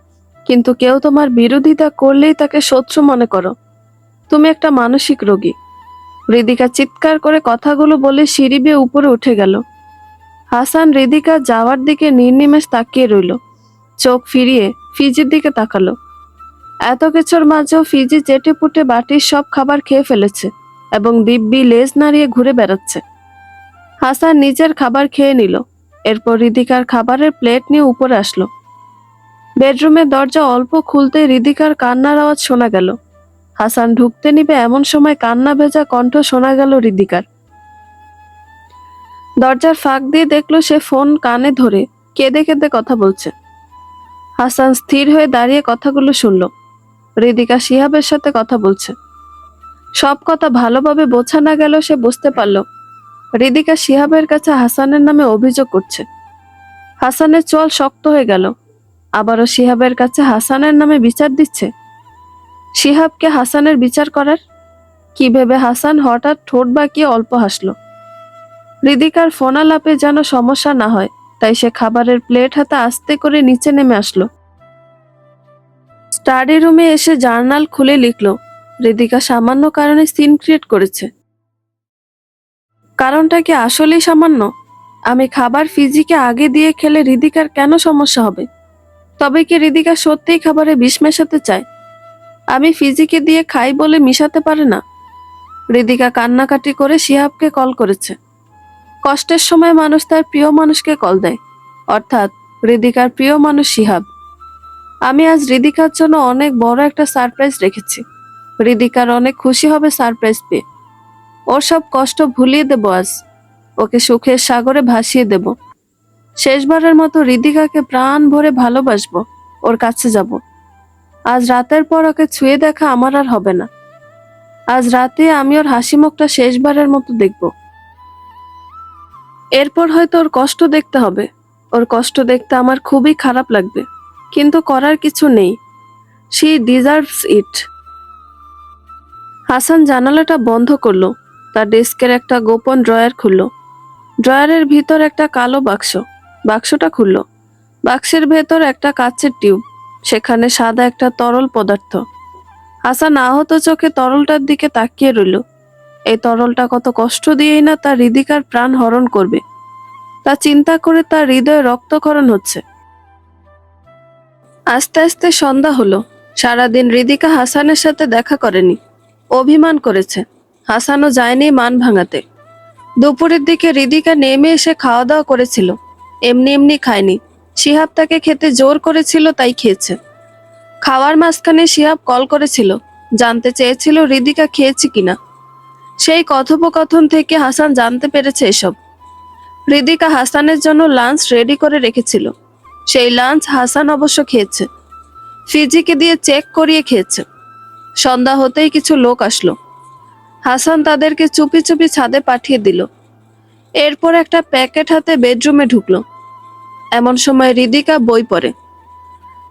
কিন্তু কেউ তোমার বিরোধিতা করলেই তাকে শত্রু মনে করো। তুমি একটা মানসিক রোগী। হৃদিকা চিৎকার করে কথাগুলো বলে সিঁড়ি বেয়ে উপরে উঠে গেল। হাসান হৃদিকা যাওয়ার দিকে নির্নিমেষ তাকিয়ে রইল, চোখ ফিরিয়ে ফিজির দিকে তাকালো। এত কিছুর মাঝেও ফিজি চেটে পুটে বাটির সব খাবার খেয়ে ফেলেছে এবং দিব্যি লেজ নাড়িয়ে ঘুরে বেড়াচ্ছে। হাসান নিজের খাবার খেয়ে নিল। এরপর হৃদিকার খাবারের প্লেট নিয়ে উপরে আসলো। বেডরুমের দরজা অল্প খুলতেই হৃদিকার কান্নার আওয়াজ শোনা গেল। হাসান ঢুকতে নিবে এমন সময় কান্না ভেজা কণ্ঠ শোনা গেল হৃদিকার। দরজার ফাঁক দিয়ে দেখলো সে ফোন কানে ধরে কেঁদে কেঁদে কথা বলছে। হাসান স্থির হয়ে দাঁড়িয়ে কথাগুলো শুনল। হৃদিকা শিহাবের সাথে কথা বলছে। সব কথা ভালোভাবে বোঝা না গেল সে বুঝতে পারল হৃদিকা শিহাবের কাছে হাসানের নামে অভিযোগ করছে। হাসানের চোয়াল শক্ত হয়ে গেল। আবারও শিহাবের কাছে হাসানের নামে বিচার দিচ্ছে। শিহাবকে হাসানের বিচার করার কি ভেবে হাসান হঠাৎ ঠোঁট বাঁকিয়ে অল্প হাসলো। হৃদিকার ফোনালাপে যেন সমস্যা না হয় তাই সে খাবারের প্লেট হাতে আস্তে করে নিচে নেমে আসলো। স্টাডি রুমে এসে জার্নাল খুলে লিখলো, হৃদিকা সামান্য কারণে সিন ক্রিয়েট করেছে। কারণটা কি আসলেই সামান্য? আমি খাবার ফিজিকে আগে দিয়ে খেলে হৃদিকার কেন সমস্যা হবে? তবে কি হৃদিকা সত্যিই খাবারে বিষ মেশাতে চায়? আমি ফিজিকে দিয়ে খাই বলে মিশাতে পারে না। হৃদিকা কান্নাকাটি করে শিহাবকে কল করেছে। কষ্টের সময় মানুষ তার প্রিয় মানুষকে কল দেয়, অর্থাৎ হৃদিকার প্রিয় মানুষ শিহাব। আমি আজ হৃদিকার জন্য অনেক বড় একটা সারপ্রাইজ রেখেছি। হৃদিকার অনেক খুশি হবে সারপ্রাইজ পেয়ে। ওর সব কষ্ট ভুলিয়ে দেব আজ। ওকে সুখের সাগরে ভাসিয়ে দেব। শেষবারের মতো হৃদিকাকে প্রাণ ভরে ভালোবাসবো, ওর কাছে যাব। আজ রাতের পর ওকে ছুঁয়ে দেখা আমার আর হবে না। আজ রাতে আমি ওর হাসি মুখটা শেষবারের মতো দেখব। এরপর হয়তো ওর কষ্ট দেখতে হবে। ওর কষ্ট দেখতে আমার খুবই খারাপ লাগবে, কিন্তু করার কিছু নেই। শি ডিজার্ভস ইট। হাসান জানালাটা বন্ধ করলো। তার ডেস্কের একটা গোপন ড্রয়ার খুলল। ড্রয়ারের ভিতর একটা কালো বাক্স। বাক্সটা খুলল। বাক্সের ভেতর একটা কাচের টিউব, সেখানে সাদা একটা তরল পদার্থ। হাসান আহত চোখে তরলটার দিকে তাকিয়ে রইল। এই তরলটা কত কষ্ট দিয়েই না তার হৃদিকার প্রাণ হরণ করবে, তা চিন্তা করে তার হৃদয়ে রক্তক্ষরণ হচ্ছে। আস্তে আস্তে সন্ধ্যা হলো। সারাদিন হৃদিকা হাসানের সাথে দেখা করেনি, অভিমান করেছে। হাসানও যায়নি মান ভাঙাতে। দুপুরের দিকে হৃদিকা নেমে এসে খাওয়া দাওয়া করেছিল। এমনি এমনি খায়নি, শিহাব তাকে খেতে জোর করেছিল তাই খেয়েছে। খাওয়ার মাঝখানে শিহাব কল করেছিল, জানতে চেয়েছিল হৃদিকা খেয়েছে কিনা। সেই কথোপকথন থেকে হাসান জানতে পেরেছে এসব। হৃদিকা হাসানের জন্য লাঞ্চ রেডি করে রেখেছিল। সেই লাঞ্চ হাসান অবশ্য খেয়েছে। ফিজিকে দিয়ে চেক করিয়ে খেয়েছে। সন্ধ্যা হতেই কিছু লোক আসলো। হাসান তাদেরকে চুপি চুপি ছাদে পাঠিয়ে দিল। এরপর একটা প্যাকেট হাতে বেডরুমে ঢুকলো। এমন সময় হৃদিকা বই পড়ে।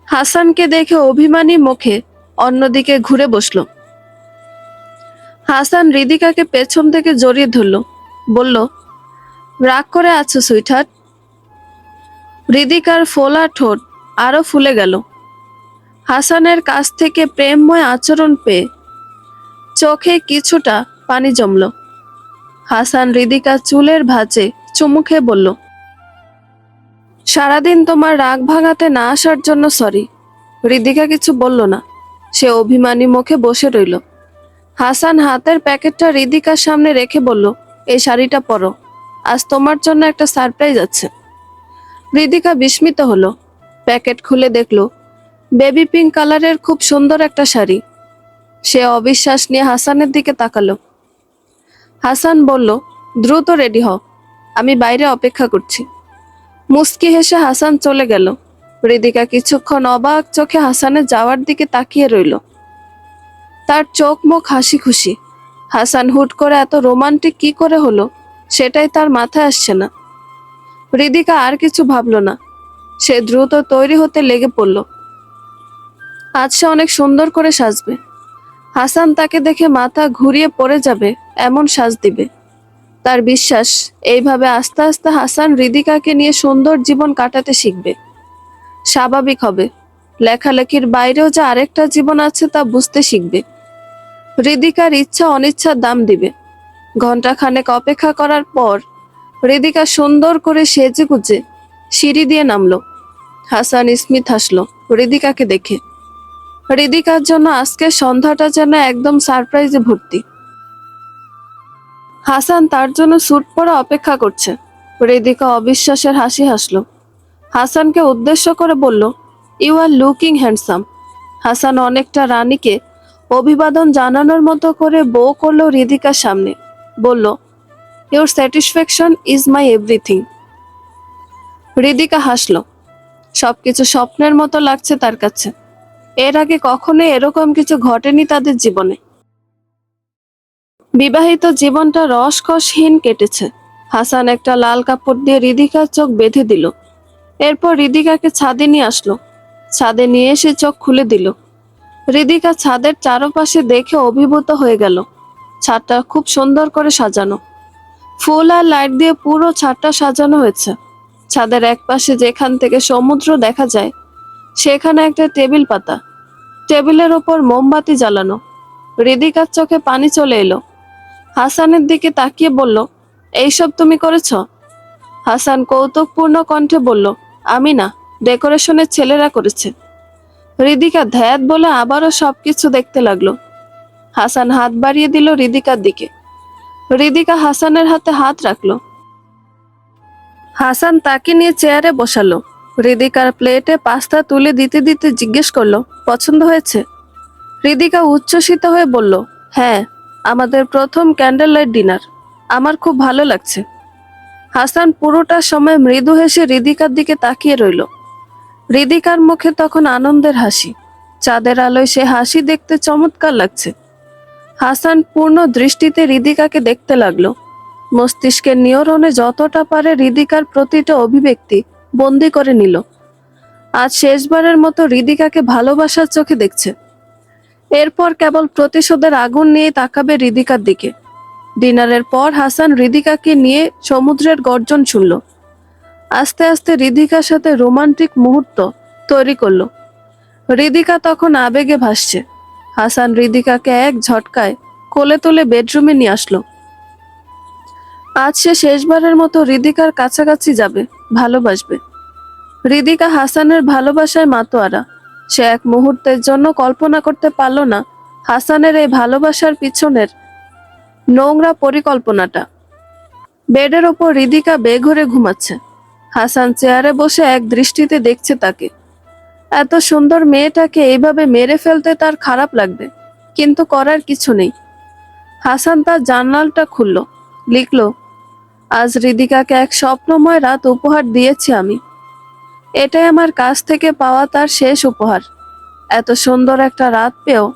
হাসানকে দেখে অভিমানী মুখে অন্যদিকে ঘুরে বসলো। হাসান হৃদিকাকে পেছন থেকে জড়িয়ে ধরল, বলল, রাগ করে আছো সুইটহার্ট? হৃদিকার ফোলা ঠোঁট আরো ফুলে গেল। হাসানের কাছ থেকে প্রেমময় আচরণ পেয়ে চোখে কিছুটা পানি জমল। হাসান হৃদিকার চুলের ভাঁজে চুমু খেয়ে বলল, সারাদিন তোমার রাগ ভাঙাতে না আসার জন্য সরি। হৃদিকা কিছু বলল না, সে অভিমানী মুখে বসে রইল। হাসান হাতের প্যাকেটটা হৃদিকার সামনে রেখে বলল, এই শাড়িটা পরো, আজ তোমার জন্য একটা সারপ্রাইজ আছে। হৃদিকা বিস্মিত হলো। প্যাকেট খুলে দেখলো বেবি পিঙ্ক কালারের খুব সুন্দর একটা শাড়ি। সে অবিশ্বাস নিয়ে হাসানের দিকে তাকালো। হাসান বলল, দ্রুত রেডি হও, আমি বাইরে অপেক্ষা করছি। মুস্কি হেসে হাসান চলে গেল। হৃদিকা কিছুক্ষণ অবাক চোখে হাসানের যাওয়ার দিকে তাকিয়ে রইল। তার চোখ মুখ হাসি খুশি। হাসান হুট করে এত রোমান্টিক কি করে হলো সেটাই তার মাথায় আসছে না। হৃদিকা আর কিছু ভাবল না। সে দ্রুত তৈরি হতে লেগে পড়ল। আজ সে অনেক সুন্দর করে সাজবে। হাসান তাকে দেখে মাথা ঘুরিয়ে পড়ে যাবে এমন সাজ দিবে। তার বিশ্বাস এইভাবে আস্তে আস্তে হাসান হৃদিকাকে নিয়ে সুন্দর জীবন কাটাতে শিখবে, স্বাভাবিক হবে। লেখালেখির বাইরেও যে আরেকটা জীবন আছে তা বুঝতে শিখবে। হৃদিকার ইচ্ছা অনিচ্ছার দাম দিবে। ঘন্টাখানেক অপেক্ষা করার পর হৃদিকা সুন্দর করে সেজে গুজে সিঁড়ি দিয়ে নামলো। হাসান স্মিত হাসলো হৃদিকাকে দেখে। হৃদিকার জন্য আজকের সন্ধ্যাটা যেন একদম সারপ্রাইজে ভর্তি। হাসান তার জন্য স্যুট পরে অপেক্ষা করছে। হৃদিকা অবিশ্বাসের হাসি হাসলো। হাসানকে উদ্দেশ্য করে বলল, you are looking handsome. Hasan অনেকটা রানীকে অভিবাদন জানানোর মতো করে বো করলো হৃদিকার সামনে। বলল, your satisfaction is my everything. Hridika হাসলো। সবকিছু স্বপ্নের মতো লাগছে তার কাছে। এর আগে কখনোই এরকম কিছু ঘটেনি তাদের জীবনে। বিবাহিত জীবনটা রসকসহীন কেটেছে। হাসান একটা লাল কাপড় দিয়ে হৃদিকার চোখ বেঁধে দিল। এরপর হৃদিকাকে ছাদে নিয়ে আসলো। ছাদে নিয়ে এসে চোখ খুলে দিল। হৃদিকা ছাদের চারপাশে দেখে অভিভূত হয়ে গেল। ছাদটা খুব সুন্দর করে সাজানো। ফুল আর লাইট দিয়ে পুরো ছাদটা সাজানো হয়েছে। ছাদের এক পাশে যেখান থেকে সমুদ্র দেখা যায় সেখানে একটা টেবিল পাতা। টেবিলের ওপর মোমবাতি জ্বালানো। হৃদিকার চোখে পানি চলে এলো। হাসানের দিকে তাকিয়ে বলল, এইসব তুমি করেছ? হাসান কৌতুকপূর্ণ কণ্ঠে বলল, আমি না, ডেকোরেশনের ছেলেরা করেছে। হৃদিকা ধ্যাত বলে আবারও সবকিছু দেখতে লাগলো। হাসান হাত বাড়িয়ে দিল হৃদিকার দিকে। হৃদিকা হাসানের হাতে হাত রাখলো। হাসান তাকে নিয়ে চেয়ারে বসালো। হৃদিকার প্লেটে পাস্তা তুলে দিতে দিতে জিজ্ঞেস করলো, পছন্দ হয়েছে? হৃদিকা উচ্ছ্বসিত হয়ে বলল, হ্যাঁ, আমাদের প্রথম ক্যান্ডেল লাইট ডিনার। আমার খুব ভালো লাগছে। হাসান পুরোটা সময় মৃদু হেসে হৃদিকার দিকে তাকিয়ে রইল। হৃদিকার মুখে তখন আনন্দের হাসি। চাঁদের আলোয় সে হাসি দেখতে চমৎকার লাগছে। হাসান পূর্ণ দৃষ্টিতে হৃদিকাকে দেখতে লাগলো। মস্তিষ্কের নিয়রণে যতটা পারে হৃদিকার প্রতিটা অভিব্যক্তি বন্দি করে নিল। আজ শেষবারের মতো হৃদিকাকে ভালোবাসার চোখে দেখছে। এরপর কেবল প্রতিশোধের আগুন নিয়ে তাকাবে হৃদিকার দিকে। ডিনারের পর হাসান হৃদিকাকে নিয়ে সমুদ্রের গর্জন শুনল। আস্তে আস্তে হৃদিকার সাথে রোমান্টিক মুহূর্ত তৈরি করলো। হৃদিকা তখন আবেগে ভাসছে। হাসান হৃদিকাকে এক ঝটকায় কোলে তুলে বেডরুমে নিয়ে আসলো। আজ সে শেষবারের মতো হৃদিকার কাছাকাছি যাবে, ভালোবাসবে। হৃদিকা হাসানের ভালোবাসায় মাতোয়ারা। সে এক মুহূর্তের জন্য কল্পনা করতে পারল না হাসানের এই ভালোবাসার পিছনের নোংরা পরিকল্পনাটা। বেডের ওপর হৃদিকা বেঘরে ঘুমাচ্ছে। হাসান চেয়ারে বসে এক দৃষ্টিতে দেখছে তাকে। এত সুন্দর মেয়েটাকে এইভাবে মেরে ফেলতে তার খারাপ লাগবে, কিন্তু করার কিছু নেই। হাসান তার জার্নালটা খুলল। লিখল, আজ হৃদিকাকে এক স্বপ্নময় রাত উপহার দিয়েছি আমি। এটাই আমার কাছ থেকে পাওয়া তার শেষ উপহার। এত সুন্দর একটা রাত পেয়েও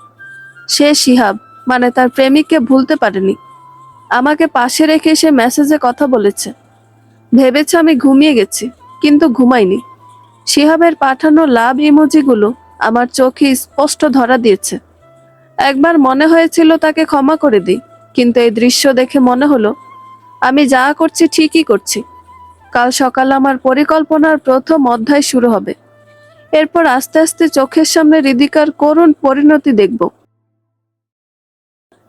সে শিহাব মানে তার প্রেমিককে ভুলতে পারেনি। আমাকে পাশে রেখে সে মেসেজে কথা বলেছে। ভেবেছে আমি ঘুমিয়ে গেছি, কিন্তু ঘুমাইনি। শিহাবের পাঠানো লাভ ইমোজিগুলো আমার চোখে স্পষ্ট ধরা দিয়েছে। একবার মনে হয়েছিল তাকে ক্ষমা করে দিই, কিন্তু এই দৃশ্য দেখে মনে হলো আমি যা করছি ঠিকই করছি। কাল সকালে আমার পরিকল্পনার প্রথম অধ্যায় শুরু হবে। এরপর আস্তে আস্তে চোখের সামনে হৃদিকার করুণ পরিণতি দেখব।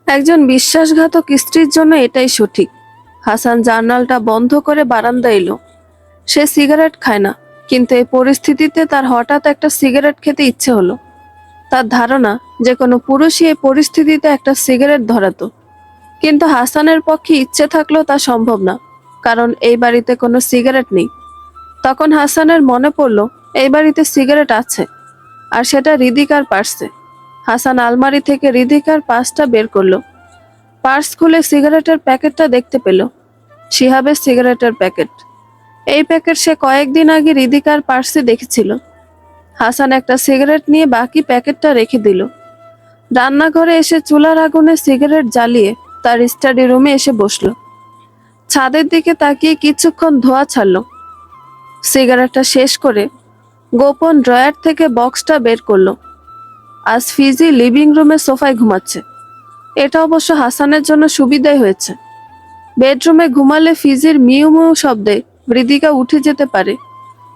একজন বিশ্বাসঘাতক স্ত্রীর জন্য এটাই সঠিক। হাসান জার্নালটা বন্ধ করে বারান্দায় এলো। সে সিগারেট খায় না, কিন্তু এই পরিস্থিতিতে তার হঠাৎ একটা সিগারেট খেতে ইচ্ছে হলো। তার ধারণা যে কোনো পুরুষই এই পরিস্থিতিতে একটা সিগারেট ধরাতো, কিন্তু হাসানের পক্ষে ইচ্ছে থাকলেও তা সম্ভব না, কারণ এই বাড়িতে কোনো সিগারেট নেই। তখন হাসানের মনে পড়ল এই বাড়িতে সিগারেট আছে, আর সেটা হৃদিকার পার্সে। হাসান আলমারি থেকে হৃদিকার পার্সটা বের করলো। পার্স খুলে সিগারেটের প্যাকেটটা দেখতে পেল। শিহাবের সিগারেটের প্যাকেট। এই প্যাকেট সে কয়েকদিন আগে হৃদিকার পার্সে দেখেছিল। হাসান একটা সিগারেট নিয়ে বাকি প্যাকেটটা রেখে দিল। রান্নাঘরে এসে চুলার আগুনে সিগারেট জ্বালিয়ে তার স্টাডি রুমে এসে বসলো। ছাদের দিকে তাকিয়ে কিছুক্ষণ ধোঁয়া ছাড়লো। সিগারেটটা শেষ করে গোপন ড্রয়ার থেকে বক্সটা বের করলো। আজ ফিজি লিভিং রুমে সোফায় ঘুমাচ্ছে। এটা অবশ্য হাসানের জন্য সুবিধাই হয়েছে। বেডরুমে ঘুমালে ফিজির মিউ মিউ শব্দে হৃদিকা উঠে যেতে পারে।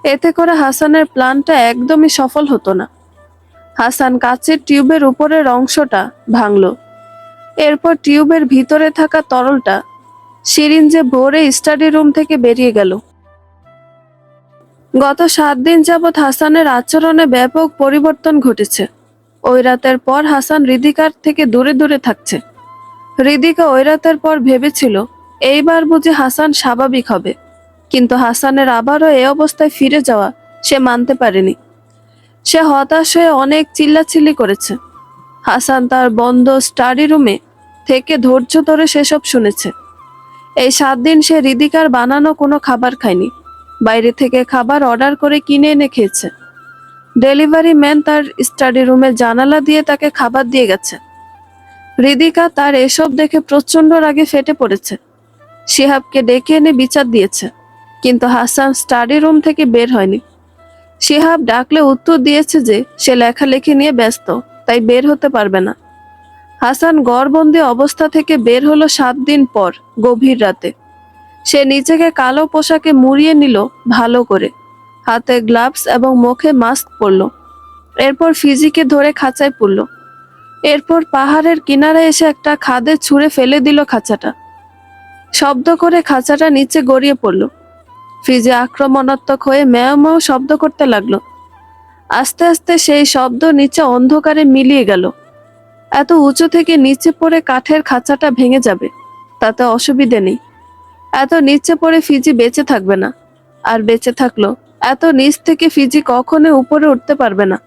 এতে করে হাসানের প্ল্যানটা একদমই সফল হতো না। হাসান কাচের টিউবের উপরের অংশটা ভাঙল। এরপর টিউবের ভিতরে থাকা তরলটা সিরিঞ্জে ভরে স্টাডি রুম থেকে বেরিয়ে গেল। গত 7 দিন যাবৎ হাসানের আচরণে ব্যাপক পরিবর্তন ঘটেছে। ওই রাতের পর হাসান হৃদিকার থেকে দূরে দূরে থাকছে। হৃদিকা ওই রাতের পর ভেবেছিল এইবার বুঝি হাসান স্বাভাবিক হবে, কিন্তু হাসানের আবারও এই অবস্থায় ফিরে যাওয়া সে মানতে পারেনি। সে হতাশ হয়ে অনেক চিল্লাচিল্লি করেছে। হাসান তার বন্ধ স্টাডি রুমে থেকে ধৈর্য ধরে সেসব শুনেছে। এই 7 দিন সে হৃদিকার বানানো কোনো খাবার খায়নি, বাইরে থেকে খাবার অর্ডার করে কিনে এনে খেয়েছে। ডেলিভারি ম্যান তার স্টাডি রুমের জানালা দিয়ে তাকে খাবার দিয়ে গেছে। হৃদিকা তার এসব দেখে প্রচন্ড রাগে ফেটে পড়েছে। শিহাবকে ডেকে এনে বিচার দিয়েছে, কিন্তু হাসান স্টাডি রুম থেকে বের হয়নি। শিহাব ডাকলে উত্তর দিয়েছে যে সে লেখালেখি নিয়ে ব্যস্ত, তাই বের হতে পারবে না। হাসান ঘরবন্দি অবস্থা থেকে বের হলো 7 দিন পর গভীর রাতে। সে নিজেকে কালো পোশাকে মুড়িয়ে নিল ভালো করে, হাতে গ্লাভস এবং মুখে মাস্ক পরল। এরপর ফিজিকে ধরে খাঁচায় পুরল। এরপর পাহাড়ের কিনারে এসে একটা খাদে ছুঁড়ে ফেলে দিল খাঁচাটা। শব্দ করে খাঁচাটা নিচে গড়িয়ে পড়ল। ফিজি আক্রমণাত্মক হয়ে ম্যাও ম্যাও শব্দ করতে লাগলো। আস্তে আস্তে সেই শব্দ নিচে অন্ধকারে মিলিয়ে গেল। এত উঁচু থেকে নিচে পড়ে কাঠের খাঁচাটা ভেঙে যাবে, তাতে অসুবিধে নেই। এত নিচে পড়ে ফিজি বেঁচে থাকবে না, আর বেঁচে থাকলো এত নিচ থেকে ফিজি কখনো উপরে উঠতে পারবে না।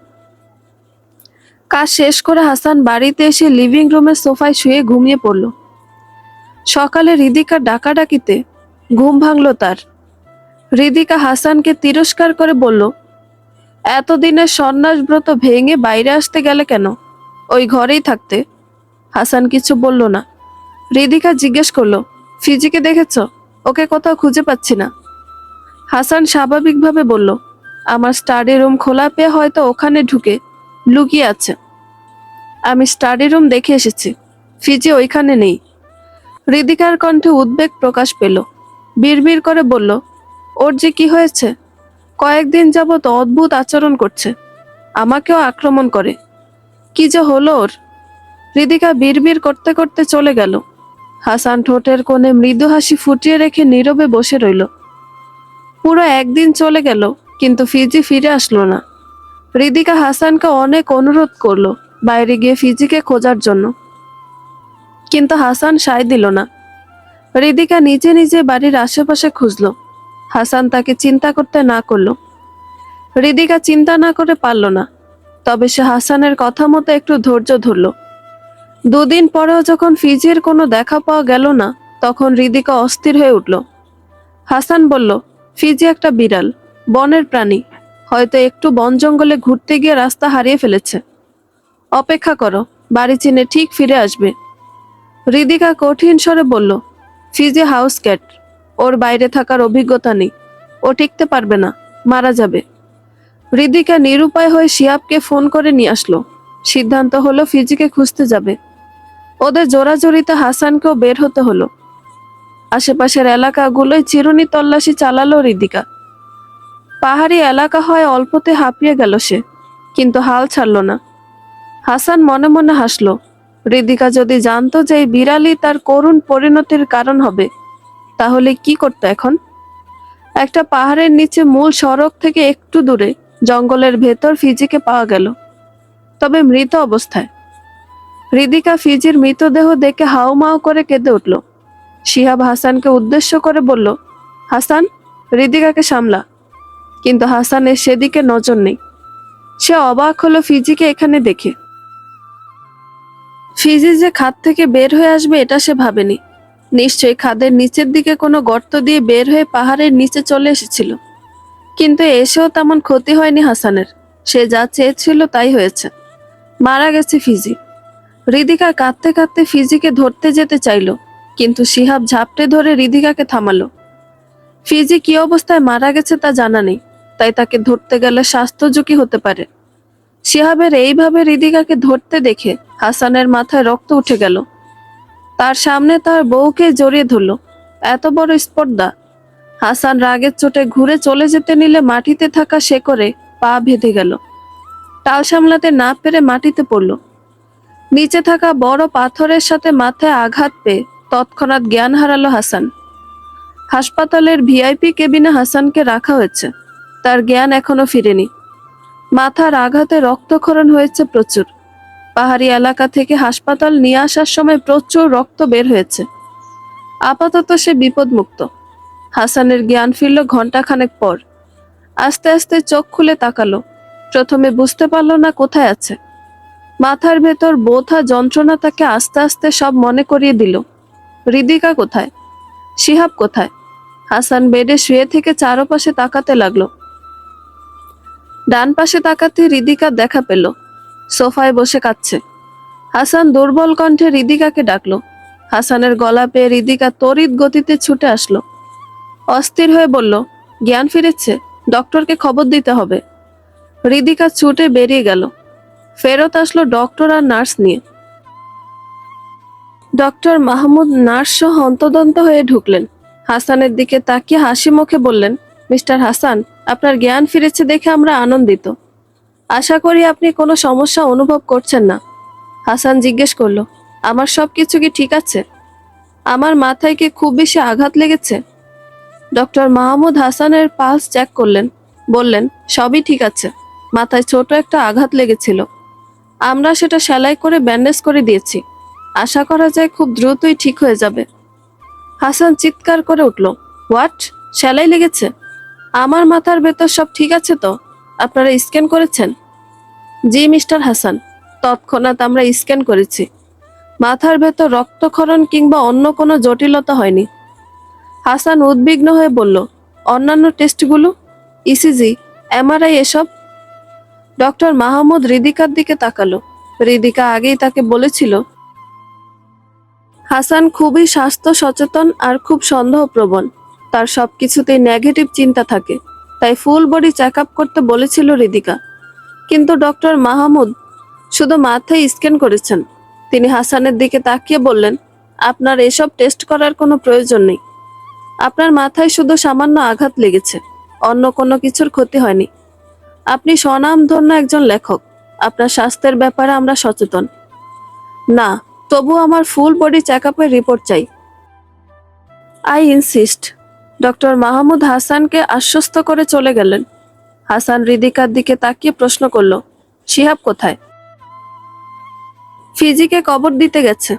কাজ শেষ করে হাসান বাড়িতে এসে লিভিং রুমের সোফায় শুয়ে ঘুমিয়ে পড়ল। সকালে হৃদিকার ডাকাডাকিতে ঘুম ভাঙল তার। হৃদিকা হাসানকে তিরস্কার করে বলল, এতদিনের সন্ন্যাস ব্রত ভেঙে বাইরে আসতে গেলে কেন? ওই ঘরেই থাকতে। হাসান কিছু বলল না। হৃদিকা জিজ্ঞেস করলো, ফিজিকে দেখেছ? ওকে কোথাও খুঁজে পাচ্ছি না। হাসান স্বাভাবিকভাবে বলল, আমার স্টাডি রুম খোলা পেয়ে হয়তো ওখানে ঢুকে লুকিয়ে আছে। আমি স্টাডি রুম দেখে এসেছি, ফিজি ওইখানে নেই। হৃদিকার কণ্ঠে উদ্বেগ প্রকাশ পেল। বিড়বিড় করে বলল, ওর যে কি হয়েছে? কয়েকদিন যাবৎ অদ্ভুত আচরণ করছে, আমাকেও আক্রমণ করে। কি যে হলো ওর? হৃদিকা বিড়বিড় করতে করতে চলে গেল। হাসান ঠোঁটের কোণে মৃদু হাসি ফুটিয়ে রেখে নীরবে বসে রইল। পুরো একদিন চলে গেল, কিন্তু ফিজি ফিরে আসলো না। হৃদিকা হাসানকে অনেক অনুরোধ করলো বাইরে গিয়ে ফিজিকে খোঁজার জন্য, কিন্তু হাসান সায় দিল না। হৃদিকা নিজে নিজে বাড়ির আশেপাশে খুঁজলো। হাসান তাকে চিন্তা করতে না করলো। হৃদিকা চিন্তা না করে পারল না, তবে সে হাসানের কথা মতো একটু ধৈর্য ধরল। 2 দিন পরেও যখন ফিজির কোনো দেখা পাওয়া গেল না, তখন হৃদিকা অস্থির হয়ে উঠল। হাসান বলল, ফিজি একটা বিড়াল, বনের প্রাণী, হয়তো একটু বন জঙ্গলে ঘুরতে গিয়ে রাস্তা হারিয়ে ফেলেছে। অপেক্ষা করো, বাড়ি চিনে ঠিক ফিরে আসবে। হৃদিকা কঠিন স্বরে বলল, ফিজি হাউস ক্যাট, ওর বাইরে থাকার অভিজ্ঞতা নেই, ও টিকতে পারবে না, মারা যাবে। হৃদিকা নিরুপায় হয়ে শিহাবকে ফোন করে নিয়ে আসলো। সিদ্ধান্ত হলো ফিজিকে খুঁজতে যাবে। ওদের জোরাজোরিতে হাসানকেও বের হতে হলো। আশেপাশের এলাকাগুলোয় চিরুনি তল্লাশি চালালো হৃদিকা। পাহাড়ি এলাকা হয় অল্পতে হাঁপিয়ে গেল সে, কিন্তু হাল ছাড়ল না। হাসান মনে মনে হাসলো। হৃদিকা যদি জানতো যে এই বিড়ালই তার করুণ পরিণতির কারণ হবে, তাহলে কি করতো এখন? একটা পাহাড়ের নিচে মূল সড়ক থেকে একটু দূরে জঙ্গলের ভেতর ফিজিকে পাওয়া গেল, তবে মৃত অবস্থায়। হৃদিকা ফিজির মৃতদেহ দেখে হাউমাউ করে কেঁদে উঠল। শিহাব হাসানকে উদ্দেশ্য করে বলল, হাসান, হৃদিকাকে সামলা। কিন্তু হাসানের সেদিকে নজর নেই। সে অবাক হলো ফিজিকে এখানে দেখে। ফিজি যে খাদ থেকে বের হয়ে আসবে এটা সে ভাবেনি। নিশ্চয়ই খাদের নিচের দিকে কোনো গর্ত দিয়ে বের হয়ে পাহাড়ের নিচে চলে এসেছিল। কিন্তু এসেও তেমন ক্ষতি হয়নি হাসানের। সে যা চেয়েছিল তাই হয়েছে, মারা গেছে ফিজি। হৃদিকা কাঁদতে কাঁদতে ফিজিকে ধরতে যেতে চাইল, কিন্তু শিহাব ঝাপটে ধরে হৃদিকাকে থামালো। ফিজি কি অবস্থায় মারা গেছে তা জানা নেই, তাই তাকে ধরতে গেলে স্বাস্থ্য ঝুঁকি হতে পারে। শিহাবের এইভাবে হৃদিকাকে ধরতে দেখে হাসানের মাথায় রক্ত উঠে গেল। তার সামনে তার বউকে জড়িয়ে ধরল। এত বড় স্পর্ধা! হাসান রাগের চোটে ঘুরে চলে যেতে নিলে মাটিতে থাকা শেকড়ে পা বেঁধে গেল। টাল সামলাতে না পেরে মাটিতে পড়ল। নিচে থাকা বড় পাথরের সাথে মাথায় আঘাত পেয়ে তৎক্ষণাৎ জ্ঞান হারালো হাসান। হাসপাতালের ভিআইপি কেবিনে হাসানকে রাখা হয়েছে। তার জ্ঞান এখনো ফিরেনি। মাথার আঘাতে রক্তক্ষরণ হয়েছে প্রচুর। পাহাড়ি এলাকা থেকে হাসপাতাল নিয়ে আসার সময় প্রচুর রক্ত বের হয়েছে। আপাতত সে বিপদমুক্ত। হাসানের জ্ঞান ফিরল ঘন্টাখানেক পর। আস্তে আস্তে চোখ খুলে তাকালো। প্রথমে বুঝতে পারল না কোথায় আছে। মাথার ভেতর বোথা যন্ত্রণা তাকে আস্তে আস্তে সব মনে করিয়ে দিল। হৃদিকা কোথায়? শিহাব কোথায়? হাসান বেডে শুয়ে থেকে চারপাশে তাকাতে লাগলো। ডান পাশে তাকাতে হৃদিকা দেখা পেল, সোফায় বসে কাঁদছে। হাসান দুর্বল কণ্ঠে হৃদিকাকে ডাকলো। হাসানের গলা পেয়ে হৃদিকা তড়িৎ গতিতে ছুটে আসলো। অস্থির হয়ে বলল, জ্ঞান ফিরেছে, ডক্টরকে খবর দিতে হবে। হৃদিকা ছুটে বেরিয়ে গেল। ফেরত আসলো ডক্টর আর নার্স নিয়ে। ডক্টর মাহমুদ নার্স সহ হন্তদন্ত হয়ে ঢুকলেন। হাসানের দিকে তাকিয়ে হাসি মুখে বললেন, মিস্টার হাসান, আপনার জ্ঞান ফিরেছে দেখে আমরা আনন্দিত। আশা করি আপনি কোনো সমস্যা অনুভব করছেন না। হাসান জিজ্ঞেস করলো, আমার সবকিছু কি ঠিক আছে? আমার মাথায় কি খুব বেশি আঘাত লেগেছে? ডক্টর মাহমুদ হাসানের পালস চেক করলেন, বললেন, সবই ঠিক আছে। মাথায় ছোট একটা আঘাত লেগেছিল। আমরা সেটা সেলাই করে ব্যান্ডেজ করে দিয়েছি। আশা করা যায় খুব দ্রুতই ঠিক হয়ে যাবে। হাসান চিৎকার করে উঠল, হোয়াট? সেলাই লেগেছে? আমার মাথার ভেতর সব ঠিক আছে তো? আপনারা স্ক্যান করেছেন? জি মিস্টার হাসান, তৎক্ষণাৎ আমরা স্ক্যান করেছি। মাথার ভেতর রক্তক্ষরণ কিংবা অন্য কোনো জটিলতা হয়নি। হাসান উদ্বিগ্ন হয়ে বলল, অন্যান্য টেস্টগুলো, ইসিজি, এমআরআই এসব? ডক্টর মাহমুদ হৃদিকার দিকে তাকালো। হৃদিকা আগেই তাকে বলেছিল হাসান খুবই স্বাস্থ্য সচেতন আর খুব সন্দেহপ্রবণ। তার সবকিছুতেই নেগেটিভ চিন্তা থাকে, তাই ফুল বডি চেক আপ করতে বলেছিল হৃদিকা। কিন্তু ডক্টর মাহমুদ শুধু মাথায় স্ক্যান করেছেন। তিনি হাসানের দিকে তাকিয়ে বললেন, আপনার এসব টেস্ট করার কোনো প্রয়োজন নেই। আপনার মাথায় শুধু সামান্য আঘাত লেগেছে, অন্য কোনো কিছুর ক্ষতি হয়নি। আপনি স্বনামধন্য একজন লেখক, আপনার স্বাস্থ্যের ব্যাপারে আমরা সচেতন। না, তবু আমার ফুল বডি চেক আপের রিপোর্ট চাই। I insist. ডক্টর মাহমুদ হাসানকে আশ্বস্ত করে চলে গেলেন। হাসান হৃদিকার দিকে তাকিয়ে প্রশ্ন করল, শিহাব কোথায়? ফিজিকে কবর দিতে গেছে।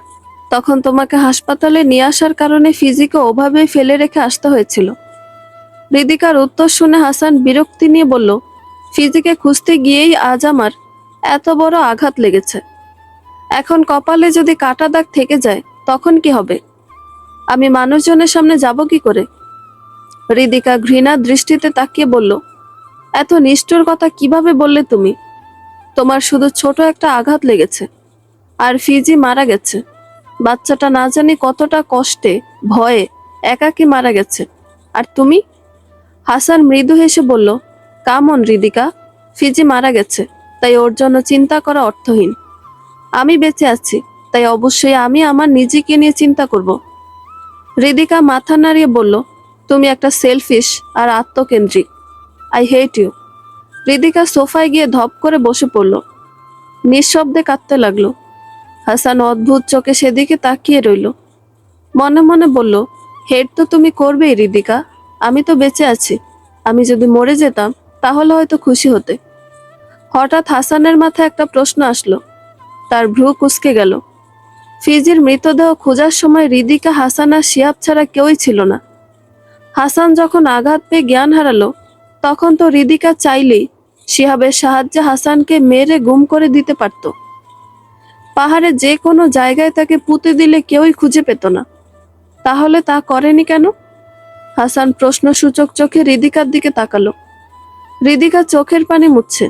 তখন তোমাকে হাসপাতালে নিয়ে আসার কারণে ফিজিকে ওভাবে ফেলে রেখে আসতে হয়েছিল। হৃদিকার উত্তর শুনে হাসান বিরক্তি নিয়ে বলল, ফিজিকে খুঁজতে গিয়েই আজ আমার এত বড় আঘাত লেগেছে। এখন কপালে যদি কাটা দাগ থেকে যায় তখন কি হবে? আমি মানুষজনের সামনে যাব কি করে? হৃদিকা ঘৃণার দৃষ্টিতে তাকিয়ে বলল, এত নিষ্ঠুর কথা কিভাবে বললে তুমি? তোমার শুধু ছোট একটা আঘাত লেগেছে, আর ফিজি মারা গেছে। বাচ্চাটা না জানি কতটা কষ্টে, ভয়ে, একাকী মারা গেছে। আর তুমি? হাসান মৃদু হেসে বলল, কামন হৃদিকা, ফিজি মারা গেছে, তাই ওর জন্য চিন্তা করা অর্থহীন। আমি বেঁচে আছি, তাই অবশ্যই আমি আমার নিজেকে নিয়ে চিন্তা করব। হৃদিকা মাথা নাড়িয়ে বলল, তুমি একটা সেলফিশ আর আত্মকেন্দ্রিক। I hate you. হৃদিকা সোফায় গিয়ে ধপ করে বসে পড়ল। নিঃশব্দে কাঁদতে লাগলো। হাসান অদ্ভুত চোখে সেদিকে তাকিয়ে রইল। মনে মনে বলল, হেট তো তুমি করবেই হৃদিকা, আমি তো বেঁচে আছি। আমি যদি মরে যেতাম তাহলে হয়তো খুশি হতে। হঠাৎ হাসানের মাথায় একটা প্রশ্ন আসলো। তার ভ্রু কুঁচকে গেল। ফিজির মৃতদেহ খোঁজার সময় হৃদিকা, হাসান আর শিহাব ছাড়া কেউই ছিল না। হাসান যখন আঘাত পেয়ে জ্ঞান হারালো, তখন তো হৃদিকা চাইলেই শিহাবের সাহায্যে হাসানকে মেরে গুম করে দিতে পারত। পাহাড়ে যে কোনো জায়গায় তাকে পুঁতে দিলে কেউই খুঁজে পেত না। তাহলে তা করেনি কেন? হাসান প্রশ্নসূচক চোখে হৃদিকার দিকে তাকালো। হৃদিকা চোখের পানি মুছছে।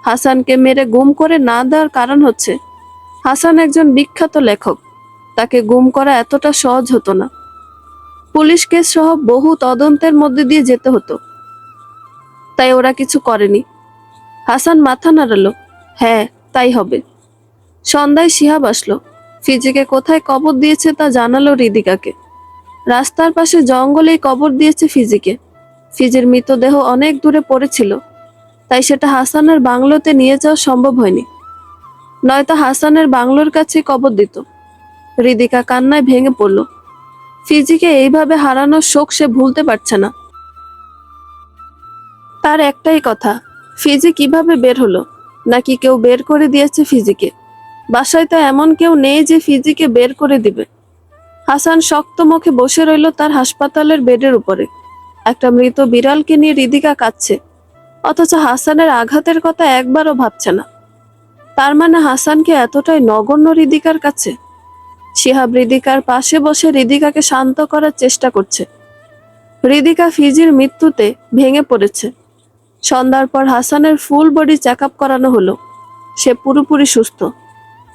হাসানকে মেরে গুম করে না দেওয়ার কারণ হচ্ছে, হাসান একজন বিখ্যাত লেখক। তাকে গুম করা এতটা সহজ হতো না। পুলিশ কেস সহ বহু তদন্তের মধ্যে দিয়ে যেতে হতো। তাই ওরা কিছু করেনি। হাসান মাথা নাড়ালো, হ্যাঁ, তাই হবে। সন্ধ্যায় শিহাব আসলো। ফিজিকে কোথায় কবর দিয়েছে তা জানালো হৃদিকাকে। রাস্তার পাশে জঙ্গলেই কবর দিয়েছে ফিজিকে। ফিজির মৃতদেহ অনেক দূরে পড়েছিল, তাই সেটা হাসানের বাংলোতে নিয়ে যাওয়া সম্ভব হয়নি। নয়তো হাসানের বাংলোর কাছে কবর দিত। হৃদিকা কান্নায় ভেঙে পড়ল। ফিজিকে এইভাবে হারানোর শোক সে ভুলতে পারছে না। তার একটাই কথা, ফিজি কিভাবে বের হলো? নাকি কেউ বের করে দিয়েছে ফিজিকে? বাসায় তো এমন কেউ নেই যে ফিজিকে বের করে দিবে। হাসান শক্ত মুখে বসে রইল তার হাসপাতালের বেডের উপরে। একটা মৃত বিড়ালকে নিয়ে হৃদিকা কাঁদছে, অথচ হাসানের আঘাতের কথা একবারও ভাবছে না। তার মানে হাসানকে এতটাই নগণ্য হৃদিকার কাছে? শিহাব হৃদিকার পাশে বসে হৃদিকাকে শান্ত করার চেষ্টা করছে। হৃদিকা ফিজির মৃত্যুতে ভেঙে পড়েছে। সন্ধ্যার পর হাসানের ফুল বডি চেক আপ করানো হলো। সে পুরোপুরি সুস্থ।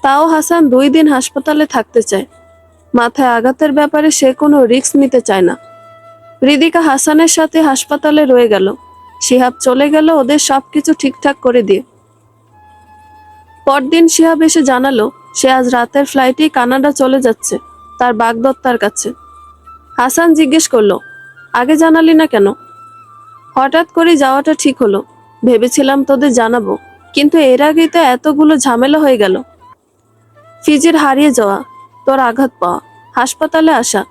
তাও হাসান 2 দিন হাসপাতালে থাকতে চায়। মাথায় আঘাতের ব্যাপারে সে কোনো রিস্ক নিতে চায় না। হৃদিকা হাসানের সাথে হাসপাতালে রয়ে গেল। শিহাব চলে গেল ওদের সবকিছু ঠিকঠাক করে দিয়ে। পরদিন শিহাব এসে জানালো সে আজ রাতের ফ্লাইটেই কানাডা চলে যাচ্ছে, তার বাগদত্তার কাছে। হাসান জিজ্ঞেস করলো, আগে জানালি না কেন? হঠাৎ করে যাওয়াটা ঠিক হলো, ভেবেছিলাম তোদের জানাবো, কিন্তু এর আগেই তো এতগুলো ঝামেলা হয়ে গেল। ফিজির হারিয়ে যাওয়া, তোর আঘাত পাওয়া, হাসপাতালে আসা,